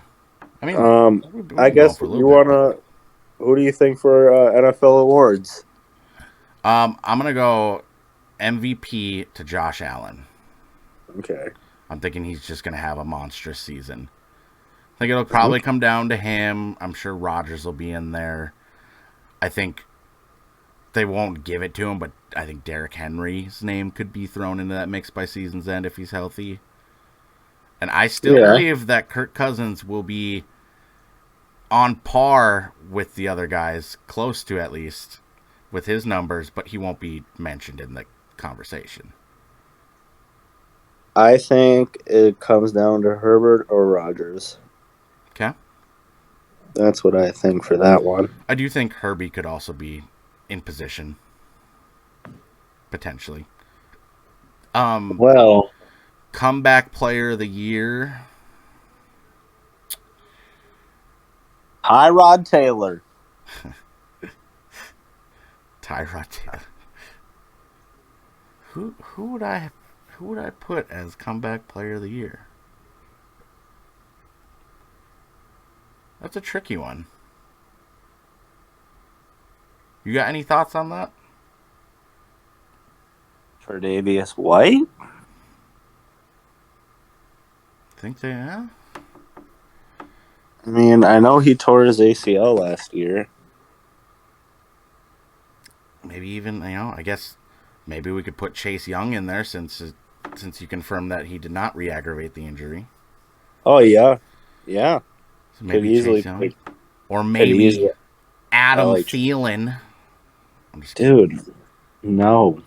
I mean, I guess you wanna. Who do you think for NFL awards? I'm gonna go MVP to Josh Allen. Okay. I'm thinking he's just gonna have a monstrous season. I think it'll probably come down to him. I'm sure Rodgers will be in there. I think they won't give it to him, but I think Derrick Henry's name could be thrown into that mix by season's end if he's healthy. And I still believe that Kirk Cousins will be on par with the other guys, close to at least, with his numbers, but he won't be mentioned in the conversation. I think it comes down to Herbert or Rodgers. Okay. That's what I think for that one. I do think Herbie could also be in position, potentially. Well, Comeback player of the year. Tyrod Taylor. Tyrod Taylor. Who would I put as comeback player of the year? That's a tricky one. You got any thoughts on that? Tre'Davious White? Think they, yeah? I mean, I know he tore his ACL last year. Maybe even, I guess maybe we could put Chase Young in there since you confirmed that he did not re-aggravate the injury. Oh, yeah. Yeah. So maybe easily Chase Young. Or maybe Adam Thielen. I'm just kidding. Dude, no.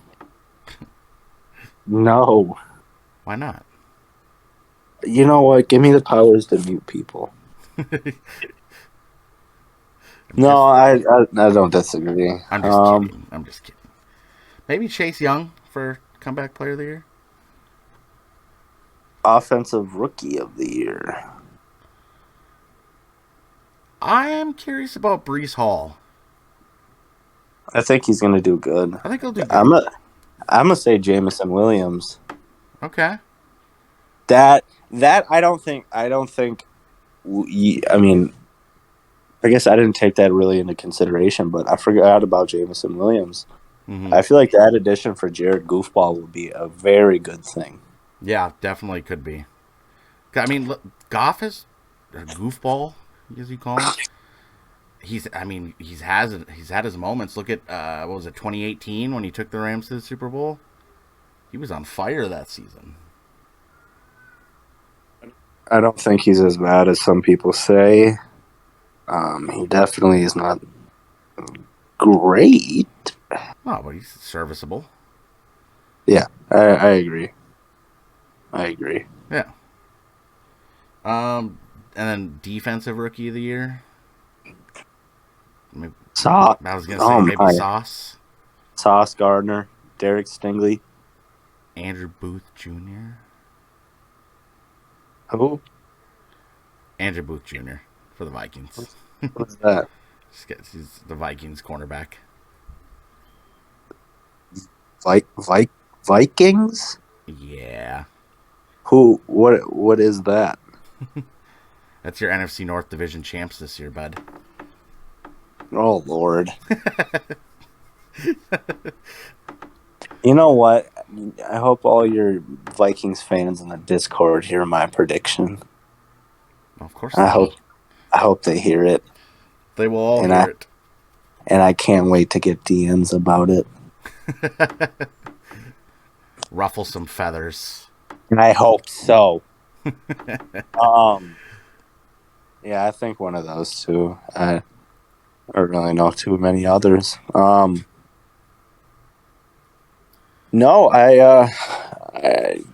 No. Why not? You know what? Give me the powers to mute people. No, I don't disagree. I'm just kidding. Maybe Chase Young for comeback player of the year. Offensive rookie of the year. I am curious about Breece Hall. I think he's going to do good. I think he'll do good. I'm gonna say Jamison Williams. Okay. That I don't think. I mean, I guess I didn't take that really into consideration, but I forgot about Jamison Williams. Mm-hmm. I feel like that addition for Jared Goofball would be a very good thing. Yeah, definitely could be. I mean, look, Goff is a goofball, as you call him. He's had his moments. Look at what was it, 2018 when he took the Rams to the Super Bowl? He was on fire that season. I don't think he's as bad as some people say. He definitely is not great. Oh, but he's serviceable. Yeah, I agree. Yeah. And then defensive rookie of the year. Maybe, Sauce. I was gonna say maybe Sauce. Sauce Gardner, Derek Stingley, Andrew Booth Jr. Who? Andrew Booth Jr. for the Vikings. What's that? He's the Vikings cornerback. Vikings? Yeah. Who? What is that? That's your NFC North Division champs this year, bud. Oh, Lord. You know what? I hope all your Vikings fans in the Discord hear my prediction. Of course I hope they hear it. They will all hear it. And I can't wait to get DMs about it. Ruffle some feathers. And I hope so. Yeah, I think one of those two. I don't really know too many others. No,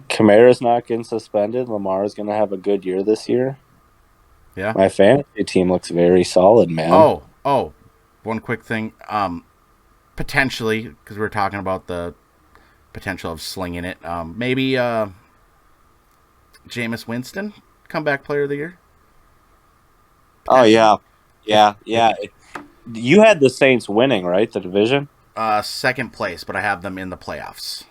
Kamara's not getting suspended. Lamar's going to have a good year this year. Yeah. My fantasy team looks very solid, man. Oh, one quick thing. Potentially, because we were talking about the potential of slinging it. Maybe Jameis Winston, comeback player of the year. Oh, yeah. You had the Saints winning, right? The division? Second place, but I have them in the playoffs.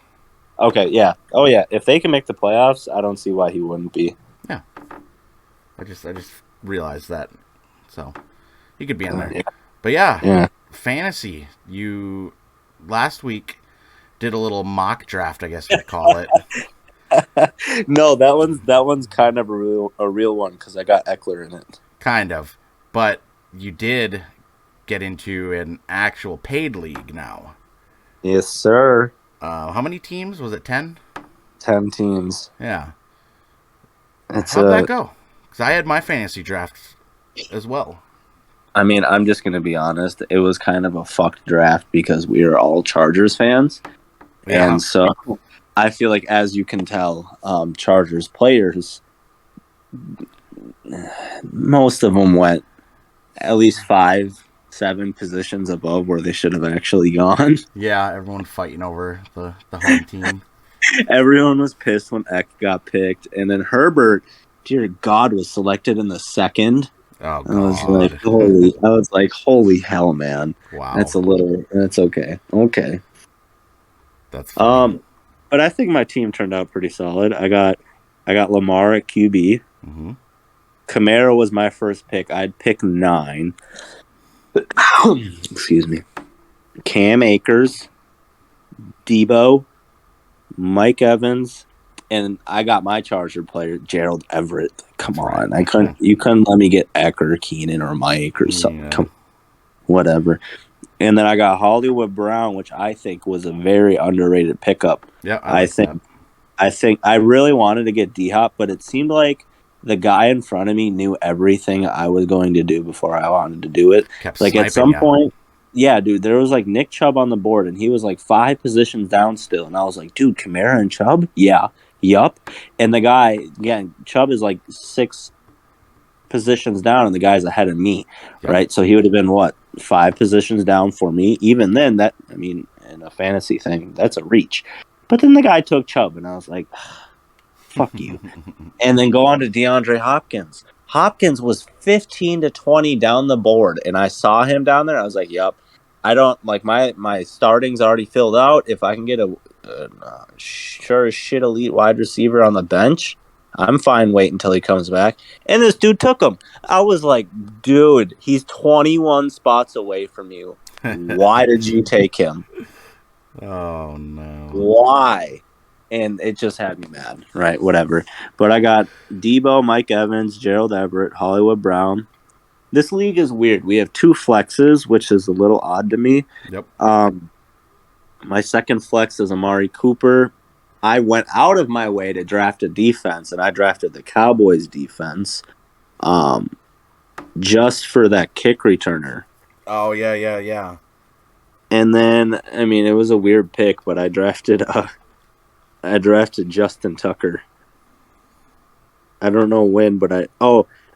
Okay, yeah. Oh, yeah. If they can make the playoffs, I don't see why he wouldn't be. Yeah. I just realized that. So, he could be in there. Yeah. But yeah, fantasy. You last week did a little mock draft, I guess you'd call it. No, that one's kind of a real one because I got Eckler in it. Kind of. But you did get into an actual paid league now. Yes, sir. How many teams? Was it 10? 10 teams. Yeah. How'd that go? Because I had my fantasy draft as well. I mean, I'm just going to be honest. It was kind of a fucked draft because we are all Chargers fans. Yeah. And so I feel like, as you can tell, Chargers players, most of them went at least 5-7 positions above where they should have actually gone. Yeah, everyone fighting over the home team. Everyone was pissed when Eck got picked. And then Herbert, dear God, was selected in the second. Oh, God. I was like, holy hell, man. Wow. That's okay. Okay. That's funny. But I think my team turned out pretty solid. I got Lamar at QB. Mm-hmm. Kamara was my first pick. I'd pick 9. Excuse me. Cam Akers, Debo, Mike Evans, and I got my Charger player, Gerald Everett. Come on. You couldn't let me get Eck or Keenan or Mike or something. Yeah. Whatever. And then I got Hollywood Brown, which I think was a very underrated pickup. Yeah, I think I really wanted to get D-Hop, but it seemed like the guy in front of me knew everything I was going to do before I wanted to do it. Kept like sniping, at some point, yeah, dude, there was like Nick Chubb on the board, and he was like 5 positions down still. And I was like, dude, Kamara and Chubb? Yeah. Yup. And the guy, again, Chubb is like 6 positions down, and the guy's ahead of me, right? So he would have been, 5 positions down for me? Even then, in a fantasy thing, that's a reach. But then the guy took Chubb, and I was like, fuck you. And then go on to DeAndre Hopkins. Hopkins was 15 to 20 down the board, and I saw him down there. I was like, yup. I don't, like, my starting's already filled out. If I can get a sure as shit elite wide receiver on the bench, I'm fine waiting until he comes back. And this dude took him. I was like, dude, he's 21 spots away from you. Why did you take him? Oh, no. Why? And it just had me mad. Right, whatever. But I got Debo, Mike Evans, Gerald Everett, Hollywood Brown. This league is weird. We have 2 flexes, which is a little odd to me. Yep. My second flex is Amari Cooper. I went out of my way to draft a defense, and I drafted the Cowboys defense just for that kick returner. Oh, yeah. And then, it was a weird pick, but I drafted Justin Tucker. I don't know when, but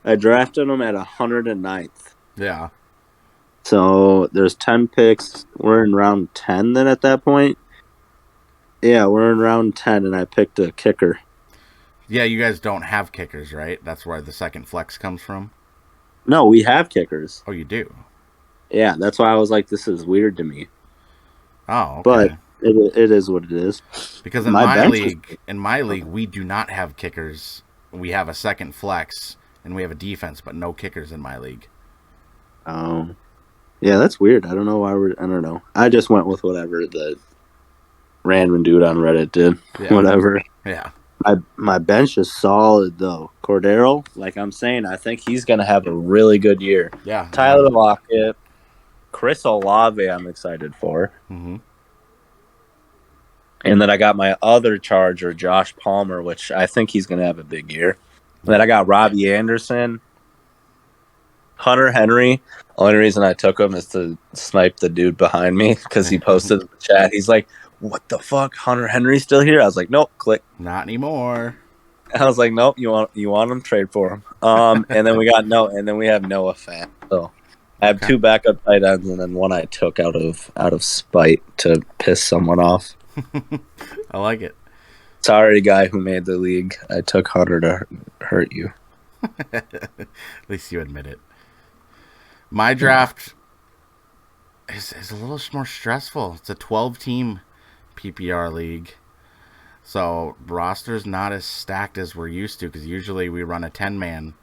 I drafted him at 109th. Yeah. So there's 10 picks. We're in round 10 then at that point. Yeah, we're in round 10, and I picked a kicker. Yeah, you guys don't have kickers, right? That's where the second flex comes from? No, we have kickers. Oh, you do? Yeah, that's why I was like, this is weird to me. Oh, okay. But it is what it is. Because in my league, we do not have kickers. We have a second flex, and we have a defense, but no kickers in my league. Oh. Yeah, that's weird. I don't know why I don't know. I just went with whatever the random dude on Reddit did. Yeah. Whatever. Yeah. My bench is solid, though. Cordero, like I'm saying, I think he's going to have a really good year. Yeah. Tyler Lockett, Chris Olave I'm excited for. Mm-hmm. And then I got my other Charger, Josh Palmer, which I think he's going to have a big year. And then I got Robbie Anderson, Hunter Henry. Only reason I took him is to snipe the dude behind me because he posted in the chat. He's like, what the fuck? Hunter Henry's still here? I was like, nope, click. Not anymore. I was like, nope, you want him? Trade for him. And then we have Noah Fant. So I have 2 backup tight ends, and then one I took out of spite to piss someone off. I like it. Sorry, guy who made the league. I took Hunter to hurt you. At least you admit it. My draft is a little more stressful. It's a 12-team PPR league. So roster's not as stacked as we're used to, because usually we run a 10-man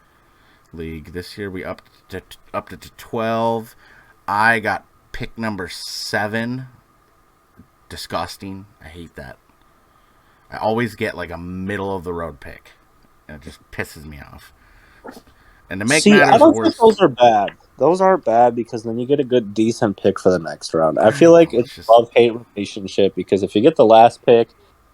league. This year we upped it to 12. I got pick number 7. Disgusting. I hate that. I always get like a middle of the road pick, and it just pisses me off. And to make matters I don't worse, think those are bad. Those aren't bad because then you get a good, decent pick for the next round. I feel like it's a love-hate relationship because if you get the last pick,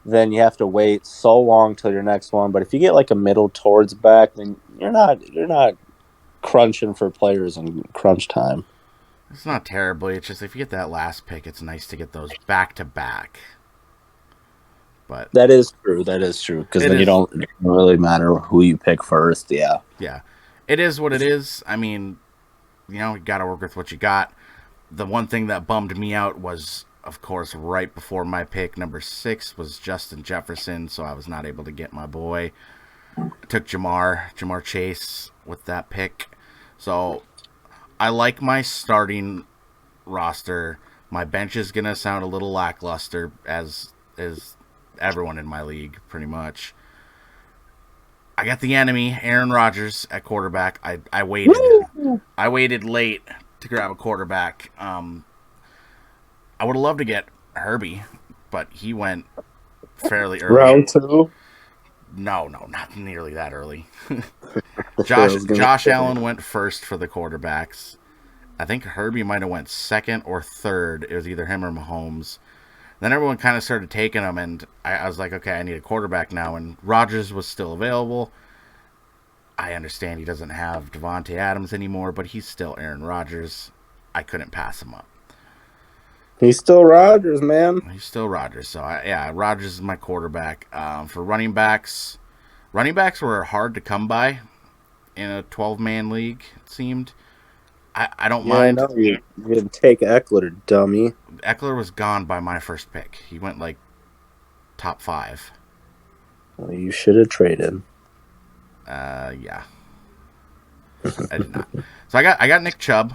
then you have to wait so long till your next one. But if you get like a middle towards back, then you're not crunching for players in crunch time. It's not terribly. It's just if you get that last pick, it's nice to get those back to back. But that is true. Because then it don't really matter who you pick first. Yeah. Yeah. It is what it is. I mean, you got to work with what you got. The one thing that bummed me out was, of course, right before my pick, number 6 was Justin Jefferson, so I was not able to get my boy. I took Jamar Chase with that pick. So I like my starting roster. My bench is going to sound a little lackluster, as is everyone in my league, pretty much. I got the enemy, Aaron Rodgers, at quarterback. I waited. Woo! I waited late to grab a quarterback. I would have loved to get Herbie, but he went fairly early. Round 2? No, not nearly that early. Josh Allen went first for the quarterbacks. I think Herbie might have went second or third. It was either him or Mahomes. Then everyone kind of started taking him, and I was like, okay, I need a quarterback now. And Rodgers was still available. I understand he doesn't have Devontae Adams anymore, but he's still Aaron Rodgers. I couldn't pass him up. He's still Rodgers, man. He's still Rodgers. So, Rodgers is my quarterback. For running backs were hard to come by in a 12-man league, it seemed. I don't mind. I know. You didn't take Eckler, dummy. Eckler was gone by my first pick. He went, top 5. Well, you should have traded. Yeah. I did not. So I got Nick Chubb.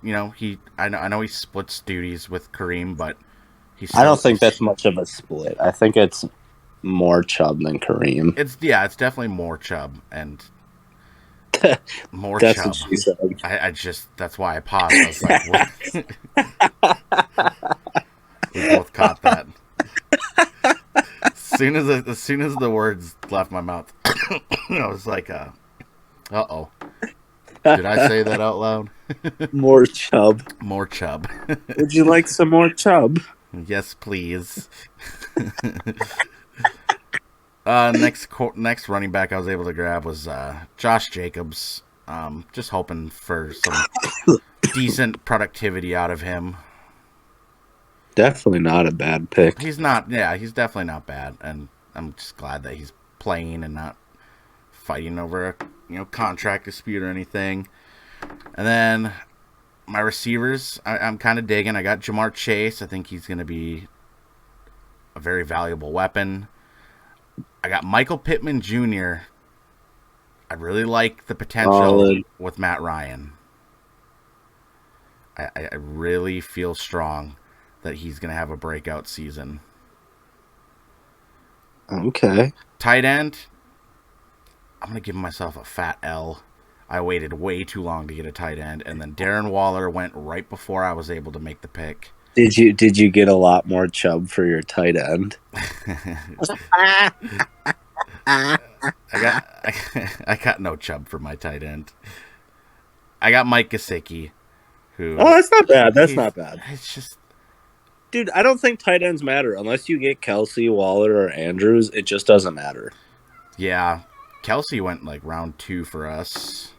I know he splits duties with Kareem, but I don't think that's much of a split. I think it's more Chubb than Kareem. It's definitely more Chubb and more that's Chubb. What she said. That's why I paused. I was like, we both caught that. As soon as the words left my mouth, I was like, uh-oh. Did I say that out loud? More Chubb. More Chubb. Would you like some more Chubb? Yes, please. Next running back I was able to grab was Josh Jacobs. Just hoping for some decent productivity out of him. Definitely not a bad pick. He's not. Yeah, he's definitely not bad, and I'm just glad that he's playing and not fighting over a contract dispute or anything. And then my receivers, I'm kind of digging. I got Jamar Chase. I think he's going to be a very valuable weapon. I got Michael Pittman Jr. I really like the potential with Matt Ryan. I really feel strong that he's going to have a breakout season. Okay. Tight end, I'm going to give myself a fat L. I waited way too long to get a tight end, and then Darren Waller went right before I was able to make the pick. Did you get a lot more Chubb for your tight end? I got no Chubb for my tight end. I got Mike Gesicki, who. Oh, that's not bad. That's not bad. It's just, dude, I don't think tight ends matter unless you get Kelsey, Waller, or Andrews. It just doesn't matter. Yeah, Kelsey went round 2 for us.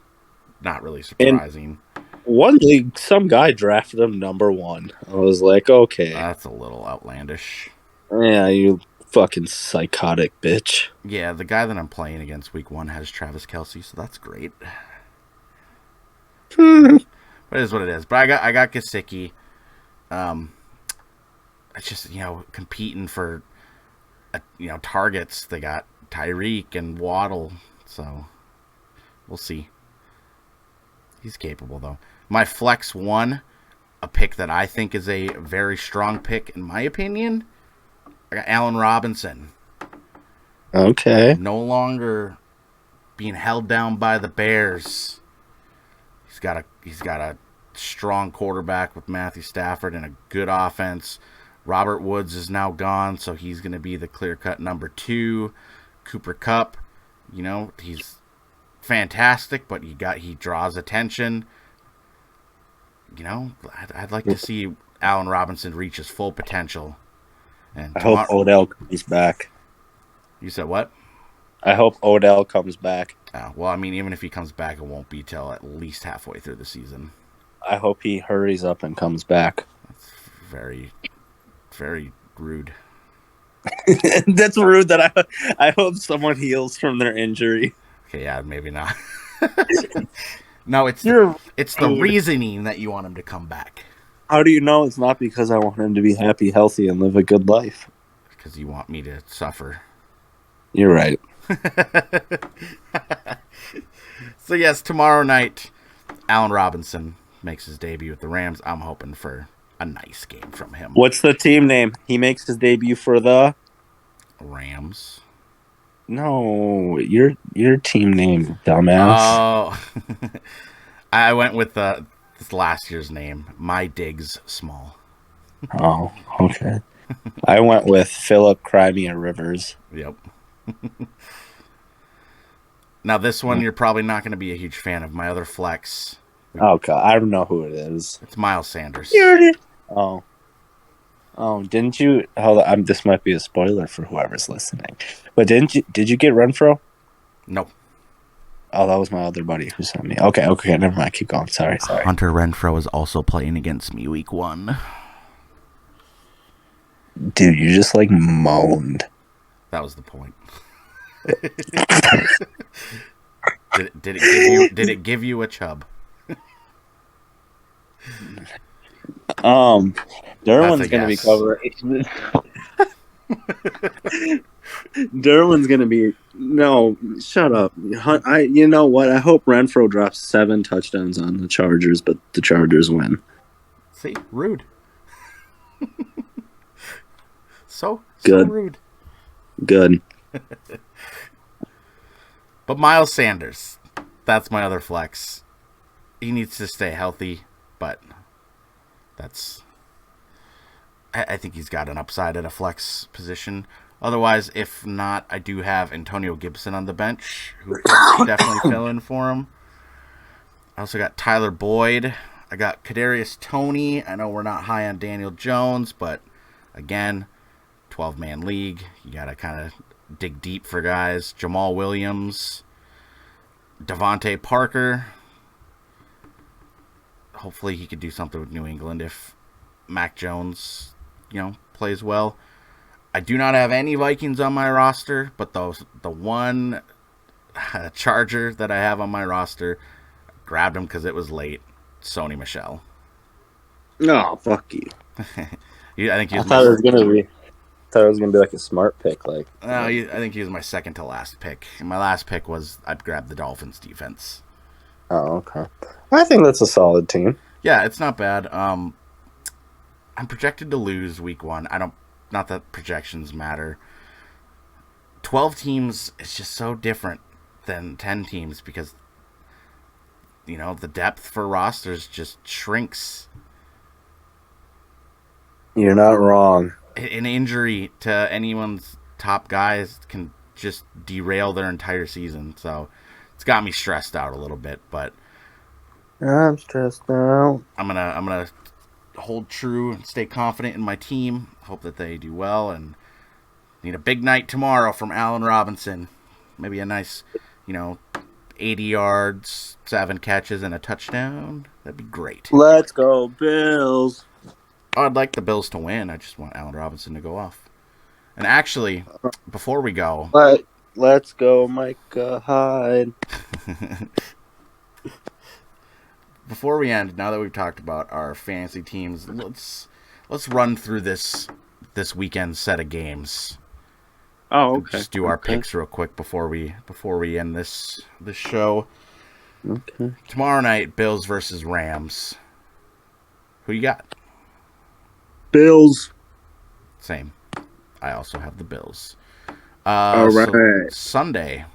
Not really surprising. In one league, some guy drafted him number 1. I was like, okay, that's a little outlandish. Yeah, you fucking psychotic bitch. Yeah, the guy that I'm playing against week 1 has Travis Kelsey, so that's great. But it is what it is. But I got Gesicki. It's just competing for targets. They got Tyreek and Waddle, so we'll see. He's capable though. My flex 1, a pick that I think is a very strong pick in my opinion. I got Allen Robinson. Okay. No longer being held down by the Bears. He's got a strong quarterback with Matthew Stafford and a good offense. Robert Woods is now gone, so he's going to be the clear-cut number 2. Cooper Kupp, he's fantastic, but he draws attention. I'd like to see Allen Robinson reach his full potential. And I hope Odell comes back. You said what? I hope Odell comes back. Well, I mean, even if he comes back, it won't be till at least halfway through the season. I hope he hurries up and comes back. That's very, very rude. That's rude that I hope someone heals from their injury. Okay, yeah, maybe not. No, it's You're the reasoning that you want him to come back. How do you know it's not because I want him to be happy, healthy, and live a good life? Because you want me to suffer. You're right. So, yes, tomorrow night, Allen Robinson makes his debut with the Rams. I'm hoping for a nice game from him. What's the team name? He makes his debut for the Rams. No, your team name, dumbass. Oh, I went with this last year's name, My Diggs Small. Oh, okay. I went with Philip Crimea Rivers. Yep. Now, this one you're probably not going to be a huge fan of. My other flex. Oh, God. I don't know who it is. It's Miles Sanders. Oh. Oh, didn't you? Hold on. This might be a spoiler for whoever's listening. But did you get Renfro? No. Oh, that was my other buddy who sent me. Okay, never mind. Keep going. Sorry. Hunter Renfro is also playing against me week 1. Dude, you just moaned. That was the point. Did it give you a chub? Derwin's going to be covering. Derwin's going to be. No, shut up. You know what? I hope Renfro drops 7 touchdowns on the Chargers, but the Chargers win. See, rude. So Good. Rude. Good. But Miles Sanders, that's my other flex. He needs to stay healthy, but I think he's got an upside at a flex position. Otherwise, if not, I do have Antonio Gibson on the bench, who can definitely fill in for him. I also got Tyler Boyd. I got Kadarius Toney. I know we're not high on Daniel Jones, but again, 12-man league. You got to kind of dig deep for guys. Jamal Williams, Devontae Parker. Hopefully he could do something with New England if Mac Jones, plays well. I do not have any Vikings on my roster, but the one Charger that I have on my roster, grabbed him because it was late. Sony Michel. No, fuck you. I thought it was gonna be like a smart pick. I think he was my second to last pick. And my last pick was I'd grab the Dolphins defense. Oh, okay. I think that's a solid team. Yeah, it's not bad. I'm projected to lose week 1. Not that projections matter. 12 teams is just so different than 10 teams because the depth for rosters just shrinks. You're not wrong. An injury to anyone's top guys can just derail their entire season. So it's got me stressed out a little bit, but I'm stressed out. I'm gonna hold true and stay confident in my team. Hope that they do well and need a big night tomorrow from Allen Robinson. Maybe a nice, 80 yards, 7 catches, and a touchdown. That'd be great. Let's go, Bills. I'd like the Bills to win. I just want Allen Robinson to go off. And actually, before we go... Let's go, Micah Hyde. Before we end, now that we've talked about our fantasy teams, let's run through this weekend's set of games. Oh, okay. Just do our picks real quick before we end this show. Okay. Tomorrow night, Bills versus Rams. Who you got? Bills. Same. I also have the Bills. All right. So Sunday.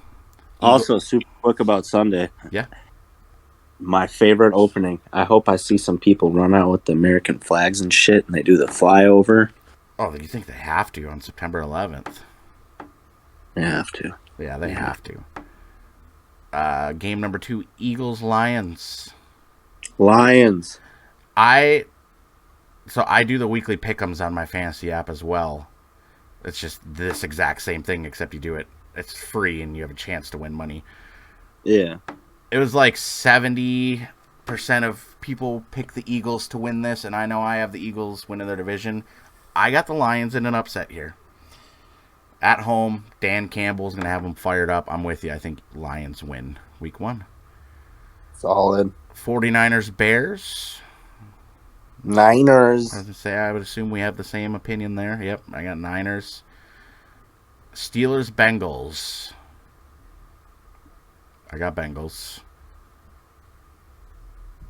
Also, super quick about Sunday. Yeah. My favorite opening. I hope I see some people run out with the American flags and shit, and they do the flyover. Oh, you think they have to on September 11th? They have to. Yeah, they have to. Game number 2, Eagles-Lions. Lions. So I do the weekly pick'ems on my fantasy app as well. It's just this exact same thing, except you do it. It's free, and you have a chance to win money. Yeah. It was like 70% of people pick the Eagles to win this, and I know I have the Eagles winning their division. I got the Lions in an upset here. At home, Dan Campbell's going to have them fired up. I'm with you. I think Lions win week 1. Solid. 49ers, Bears. Niners. I was going to say, I would assume we have the same opinion there. Yep, I got Niners. Steelers, Bengals. I got Bengals.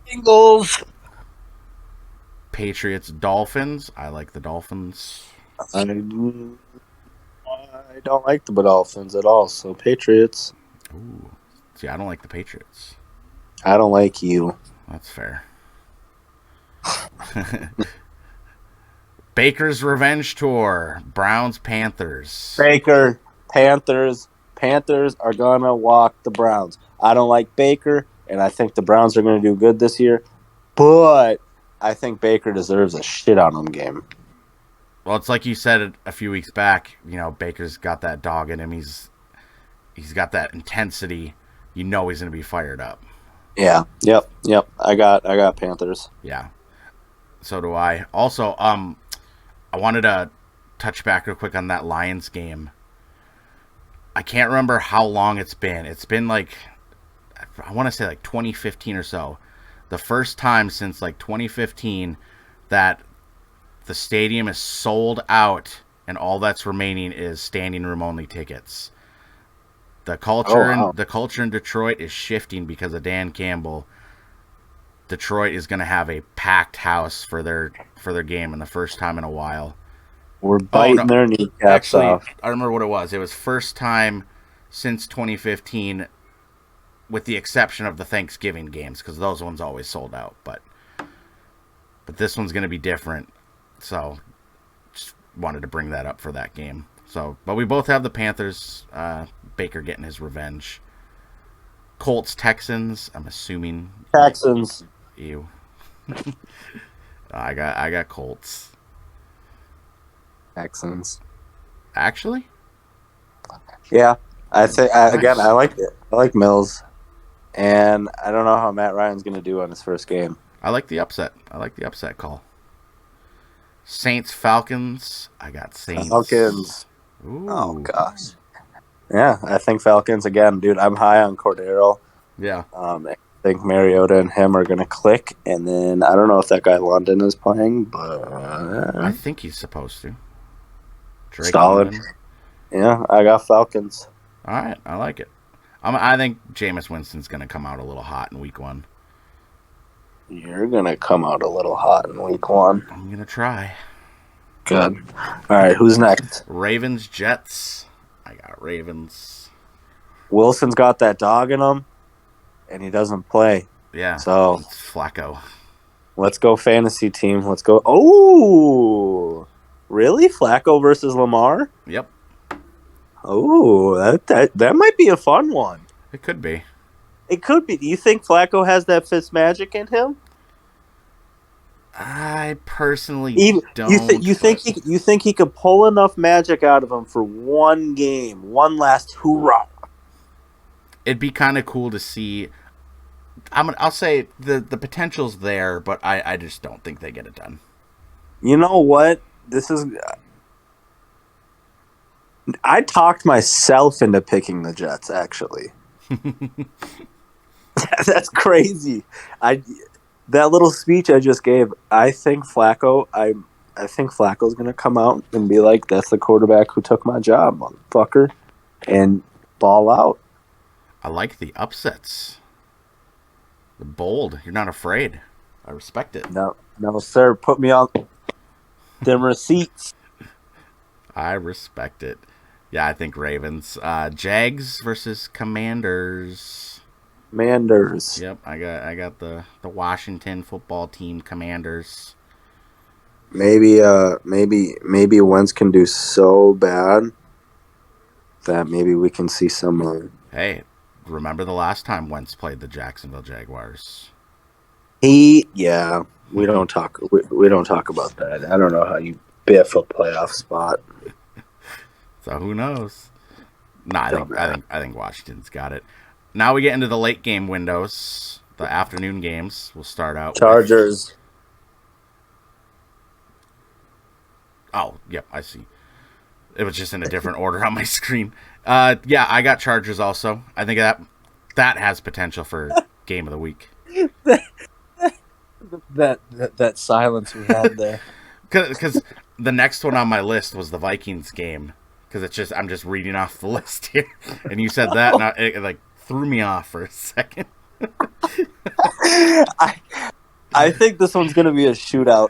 Bengals. Patriots, Dolphins. I like the Dolphins. I don't like the Dolphins at all, so Patriots. Ooh. See, I don't like the Patriots. I don't like you. That's fair. Baker's Revenge Tour. Browns, Panthers. Baker, Panthers. Panthers are going to walk the Browns. I don't like Baker, and I think the Browns are going to do good this year, but I think Baker deserves a shit on him game. Well, it's like you said a few weeks back. You know, Baker's got that dog in him. He's got that intensity. You know he's going to be fired up. Yeah. Yep. I got Panthers. Yeah. So do I. Also, I wanted to touch back real quick on that Lions game. I can't remember how long it's been. It's been like, I want to say like 2015 or so. The first time since like 2015 that the stadium is sold out and all that's remaining is standing room only tickets. The culture in Detroit is shifting because of Dan Campbell. Detroit is going to have a packed house for their game, and the first time in a while. We're biting their kneecaps off. I remember what it was. It was first time since 2015, with the exception of the Thanksgiving games, because those ones always sold out. But this one's going to be different. So just wanted to bring that up for that game. So, but we both have the Panthers. Baker getting his revenge. Colts, Texans. I'm assuming Texans. Ew. I got Colts. Texans. Actually? Yeah. I like it. I like Mills. And I don't know how Matt Ryan's going to do on his first game. I like the upset. I like the upset call. Saints, Falcons. I got Saints. Falcons. Ooh. Oh, gosh. Yeah, I think Falcons again, dude. I'm high on Cordero. Yeah. I think Mariota and him are going to click. And then I don't know if that guy London is playing, but I think he's supposed to. Drake solid. London. Yeah, I got Falcons. All right, I like it. I think Jameis Winston's going to come out a little hot in week 1. You're going to come out a little hot in week 1. I'm going to try. Good. All right, who's next? Ravens, Jets. I got Ravens. Wilson's got that dog in him, and he doesn't play. Yeah. So it's Flacco. Let's go fantasy team. Let's go. Oh, really? Flacco versus Lamar? Yep. Oh, that might be a fun one. It could be. It could be. Do you think Flacco has that Fitzmagic in him? I personally don't. You think he could pull enough magic out of him for one game, one last hoorah? It'd be kind of cool to see. I'll say the potential's there, but I just don't think they get it done. You know what? I talked myself into picking the Jets, actually. That's crazy. That little speech I just gave, I think Flacco's going to come out and be like, that's the quarterback who took my job, motherfucker, and ball out. I like the upsets. The bold. You're not afraid. I respect it. No, sir. Put me on them receipts. I respect it. Yeah, I think Ravens. Jags versus Commanders. Commanders. Yep, I got the Washington football team Commanders. Maybe Wentz can do so bad that maybe we can see some. Hey, remember the last time Wentz played the Jacksonville Jaguars? We don't talk. We don't talk about that. I don't know how you biff a playoff spot. So who knows? I think Washington's got it. now we get into the late game windows, the afternoon games. We'll start out Chargers. Oh, yep, I see. It was just in a different order on my screen. Yeah, I got Chargers also. I think that has potential for game of the week. That silence we had there. Because the next one on my list was the Vikings game. Because I'm just reading off the list here, and you said that, and it threw me off for a second. I think this one's going to be a shootout.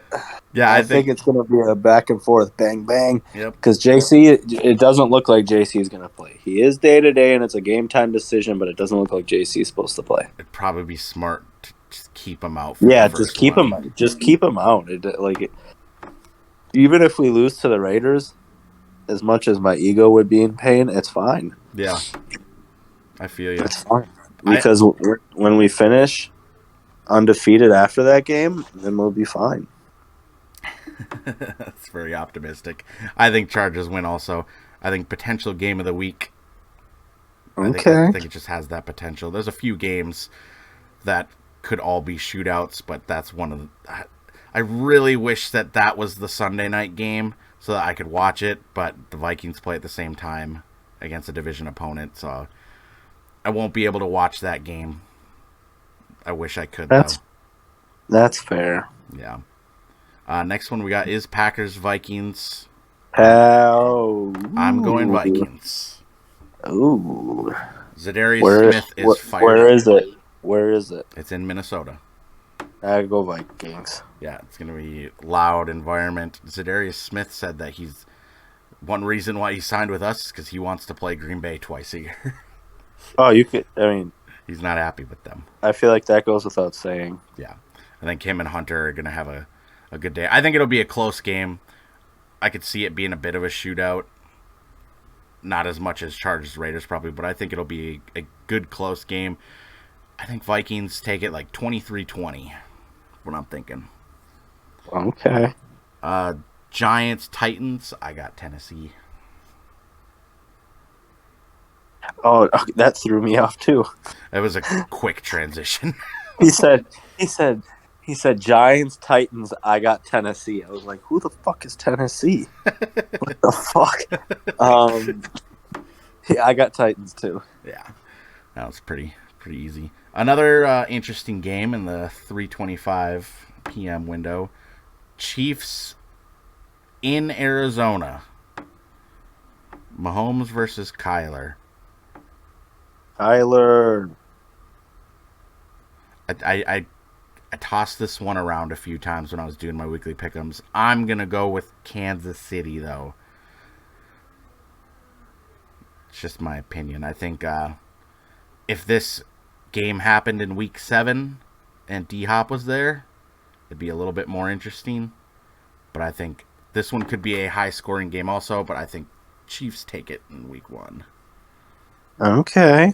Yeah, I think it's going to be a back and forth, bang bang. Yep. Because JC, it doesn't look like JC is going to play. He is day to day, and it's a game time decision, but it doesn't look like JC is supposed to play. It'd probably be smart to just keep him out. Just keep him. Just keep him out. Even if we lose to the Raiders, as much as my ego would be in pain, it's fine. Yeah, I feel you. It's fine because when we finish undefeated after that game, then we'll be fine. That's very optimistic. I think Chargers win also. I think potential game of the week. Okay. I think it just has that potential. There's a few games that could all be shootouts, but that's one of the... I really wish that was the Sunday night game so that I could watch it, but the Vikings play at the same time against a division opponent, so I won't be able to watch that game. I wish I could, though. That's fair. Yeah. Next one we got is Packers-Vikings. I'm going Vikings. Ooh. Zadarius Smith is fired. Where is it? It's in Minnesota. I go Vikings. Yeah, it's going to be loud environment. Zadarius Smith said that one reason why he signed with us is because he wants to play Green Bay twice a year. Oh, you could. I mean, he's not happy with them. I feel like that goes without saying. Yeah, I think him and Hunter are going to have a good day. I think it'll be a close game. I could see it being a bit of a shootout. Not as much as Chargers Raiders probably, but I think it'll be a good close game. I think Vikings take it 23-20. What I'm thinking. Okay. Giants, Titans. I got Tennessee. Oh, that threw me off too. It was a quick transition. He said Giants, Titans. I got Tennessee. I was like, who the fuck is Tennessee? What the fuck? Yeah, I got Titans too. Yeah, that was pretty easy. Another interesting game in the 3:25 p.m. window. Chiefs in Arizona. Mahomes versus Kyler. Kyler. I tossed this one around a few times when I was doing my weekly pick'ems. I'm going to go with Kansas City, though. It's just my opinion. I think if this game happened in Week 7 and D-Hop was there, it'd be a little bit more interesting. But I think this one could be a high-scoring game also, but I think Chiefs take it in Week 1. Okay.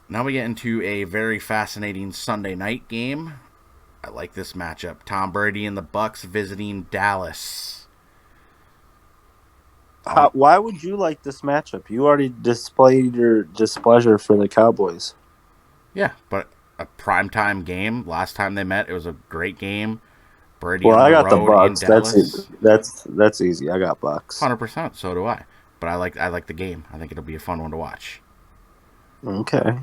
Now we get into a very fascinating Sunday night game. I like this matchup. Tom Brady and the Bucs visiting Dallas. Why would you like this matchup? You already displayed your displeasure for the Cowboys. Yeah, but a primetime game. Last time they met, it was a great game. Brady Well, on I the got the road in Bucs. Dallas. That's easy. I got Bucs. 100%. So do I. But I like the game. I think it'll be a fun one to watch. Okay.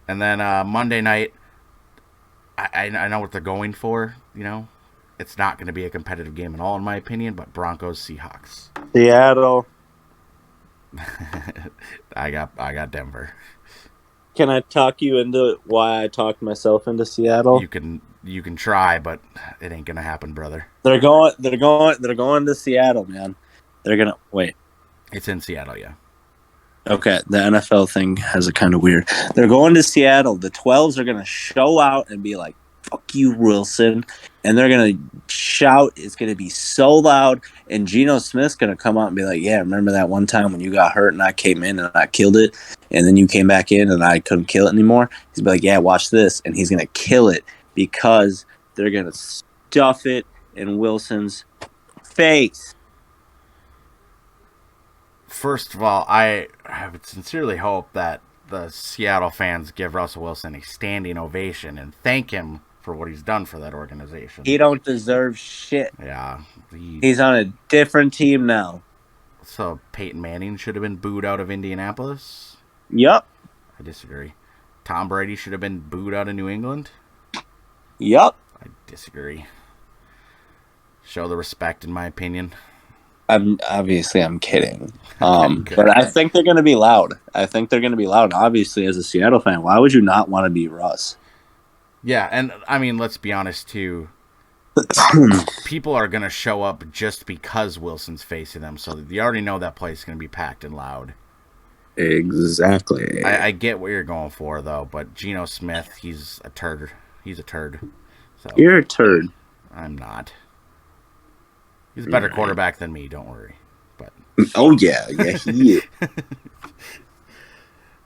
And then Monday night, I know what they're going for. You know, it's not going to be a competitive game at all, in my opinion. But Broncos Seahawks. Seattle. I got Denver. Can I talk you into why I talked myself into Seattle? You can try, but it ain't gonna happen, brother. They're going to Seattle, man. They're gonna wait. It's in Seattle, yeah. Okay, the NFL thing has a kind of weird. They're going to Seattle. The 12s are going to show out and be like, fuck you, Wilson. And they're going to shout. It's going to be so loud. And Geno Smith's going to come out and be like, yeah, remember that one time when you got hurt and I came in and I killed it? And then you came back in and I couldn't kill it anymore? He's going to be like, yeah, watch this. And he's going to kill it because they're going to stuff it in Wilson's face. First of all, I would sincerely hope that the Seattle fans give Russell Wilson a standing ovation and thank him for what he's done for that organization. He don't deserve shit. Yeah. He's on a different team now. So Peyton Manning should have been booed out of Indianapolis? Yup. I disagree. Tom Brady should have been booed out of New England? Yup. I disagree. Show the respect, in my opinion. I'm kidding. But I think they're going to be loud. Obviously, as a Seattle fan, why would you not want to beat Russ? Yeah, and I mean, let's be honest too. People are going to show up just because Wilson's facing them, so you already know that place is going to be packed and loud. Exactly. I get what you're going for, though, but Geno Smith, he's a turd. He's a turd. So You're a turd. I'm not. He's a better quarterback than me, don't worry. But oh, yeah, he is.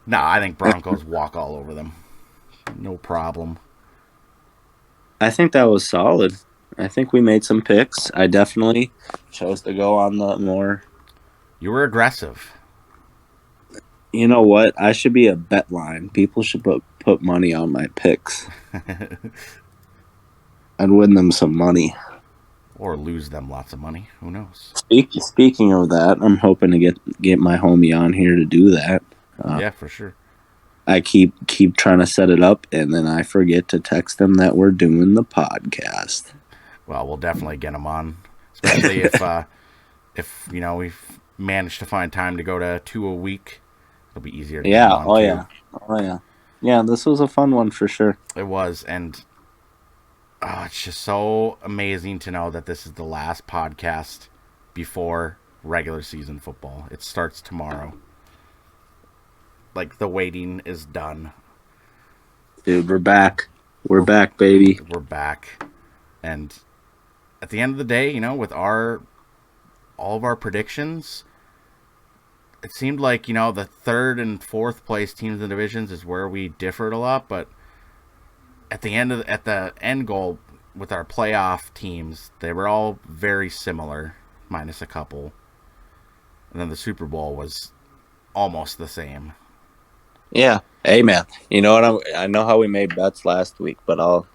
No, I think Broncos walk all over them. No problem. I think that was solid. I think we made some picks. I definitely chose to go on the more... You were aggressive. You know what? I should be a bet line. People should put money on my picks. I'd win them some money. Or lose them lots of money. Who knows? Speaking of that, I'm hoping to get my homie on here to do that. Yeah, for sure. I keep trying to set it up, and then I forget to text them that we're doing the podcast. Well, we'll definitely get him on, especially if we've managed to find time to go to 2 a week. It'll be easier to get him on too. Yeah, this was a fun one for sure. It was, and it's just so amazing to know that this is the last podcast before regular season football. It starts tomorrow. Like, the waiting is done. Dude, we're back. We're back, baby. We're back. And at the end of the day, with all of our predictions, it seemed like, the third and fourth place teams in the divisions is where we differed a lot, but at the end goal with our playoff teams, they were all very similar, minus a couple. And then the Super Bowl was almost the same. Yeah. Hey, man. You know what? I know how we made bets last week, but I'll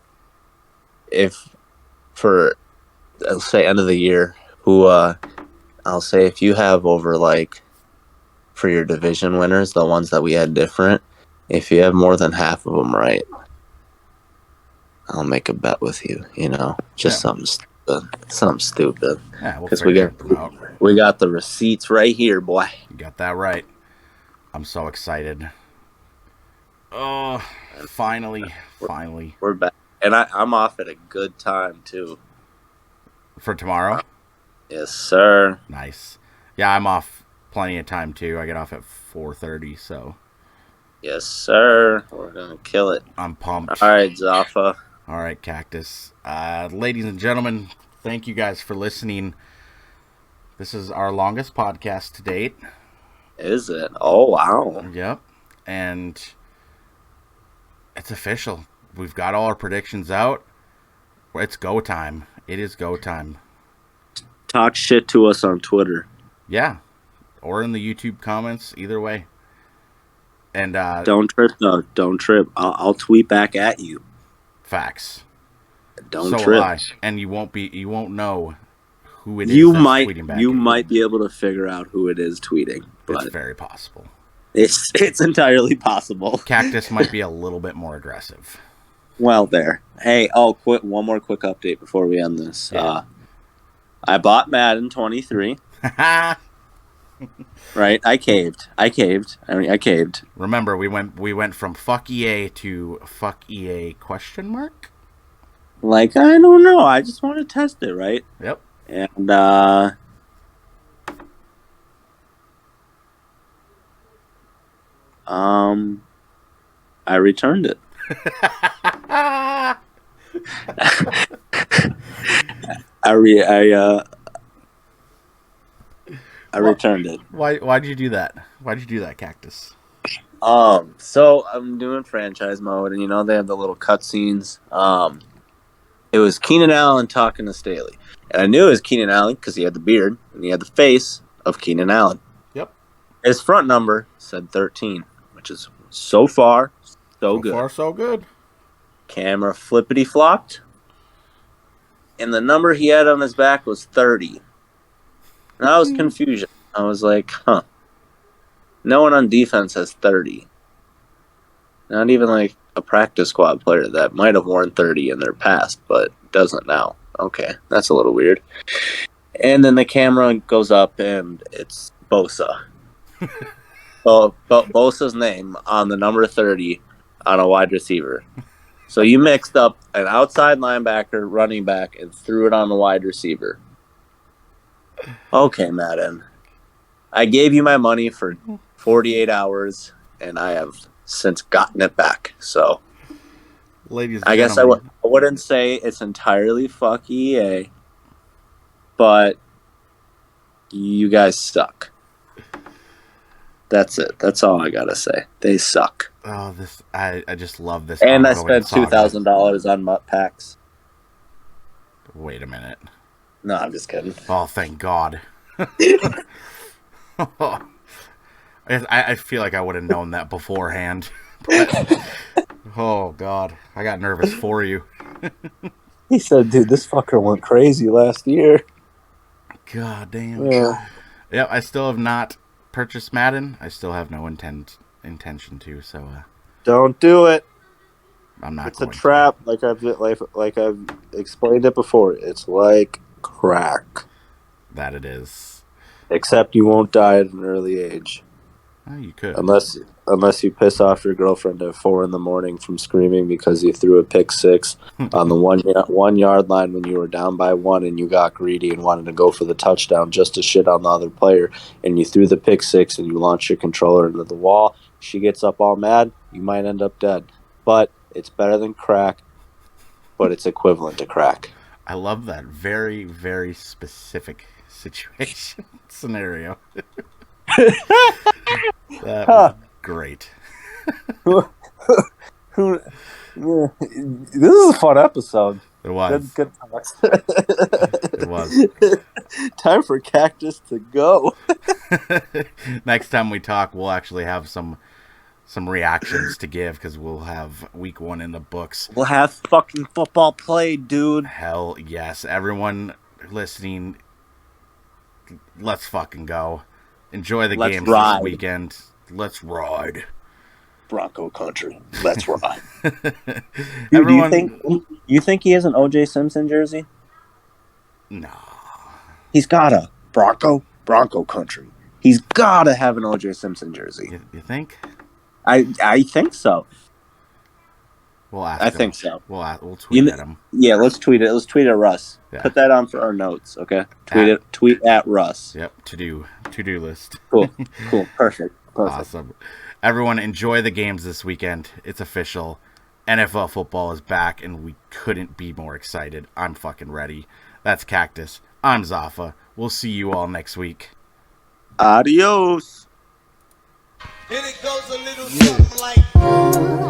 say end of the year, I'll say if you have over, like, for your division winners, the ones that we had different, if you have more than half of them right, I'll make a bet with you, just something stupid. Yeah, we'll because figure it out. We got the receipts right here, boy. You got that right. I'm so excited. Oh, finally. We're back. And I'm off at a good time, too. For tomorrow? Yes, sir. Nice. Yeah, I'm off plenty of time, too. I get off at 4:30, so. Yes, sir. We're going to kill it. I'm pumped. All right, Zaffa. All right, Cactus. Ladies and gentlemen, thank you guys for listening. This is our longest podcast to date. Is it? Oh, wow. Yep. And it's official. We've got all our predictions out. It's go time. It is go time. Talk shit to us on Twitter. Yeah. Or in the YouTube comments. Either way. And don't trip, though. Don't trip. I'll tweet back at you. Facts. Don't so trip. And you won't know who it is. You tweeting might be able to figure out who it is tweeting. But it's very possible. It's entirely possible. Cactus might be a little bit more aggressive. Well, there. Hey, one more quick update before we end this. Yeah. I bought Madden 23. Right? I caved. I caved. Remember, we went from fuck EA to fuck EA question mark? Like, I don't know. I just want to test it, right? Yep. And I returned it. I returned it. Why'd you do that? Why'd you do that, Cactus? So I'm doing franchise mode, and they have the little cutscenes. It was Keenan Allen talking to Staley, and I knew it was Keenan Allen because he had the beard and he had the face of Keenan Allen. Yep. His front number said 13, which is So far, so So good. far, so good. Camera flippity flopped, and the number he had on his back was 30. And I was confused. I was like, huh. No one on defense has 30. Not even like a practice squad player that might have worn 30 in their past, but doesn't now. Okay, that's a little weird. And then the camera goes up, and it's Bosa. Bosa's name on the number 30 on a wide receiver. So you mixed up an outside linebacker, running back, and threw it on the wide receiver. Okay, Madden. I gave you my money for 48 hours, and I have since gotten it back. So, Ladies and I guess gentlemen. I wouldn't say it's entirely fuck EA, but you guys suck. That's it. That's all I gotta say. They suck. Oh, I just love this. And I ongoing spent saga. $2,000 on Mutt Packs. Wait a minute. No, I'm just kidding. Oh, thank God. I feel like I would have known that beforehand. But, oh, God. I got nervous for you. He said, dude, this fucker went crazy last year. God damn. Yeah. Yep, I still have not purchased Madden. I still have no intention to, so Don't do it. I'm not It's a going to. trap, like I've explained it before. It's like crack. That it is. Except you won't die at an early age. Oh, you could. Unless you piss off your girlfriend at 4 a.m. from screaming because you threw a pick six on the 1 yard line when you were down by 1 and you got greedy and wanted to go for the touchdown just to shit on the other player, and you threw the pick six and you launched your controller into the wall. She gets up all mad. You might end up dead. But it's better than crack, but it's equivalent to crack. I love that very, very specific situation scenario. That was great. This is a fun episode. It was. Good talks. It was. Time for Cactus to go. Next time we talk, we'll actually have some reactions to give because we'll have week 1 in the books. We'll have fucking football played, dude. Hell yes. Everyone listening, let's fucking go. Enjoy the games this weekend. Let's ride. Bronco country. Let's ride. Dude, Everyone, you think he has an O.J. Simpson jersey? no. He's got a Bronco country. He's got to have an O.J. Simpson jersey. You think? I think so. We'll ask I him. think so. We'll tweet at him. Yeah, let's tweet it. Let's tweet at Russ. Yeah. Put that on for our notes, okay? Tweet at Russ. Yep, to-do list. Cool. Perfect. Awesome. Everyone, enjoy the games this weekend. It's official. NFL football is back, and we couldn't be more excited. I'm fucking ready. That's Cactus. I'm Zaffa. We'll see you all next week. Adios. And it goes a little something like.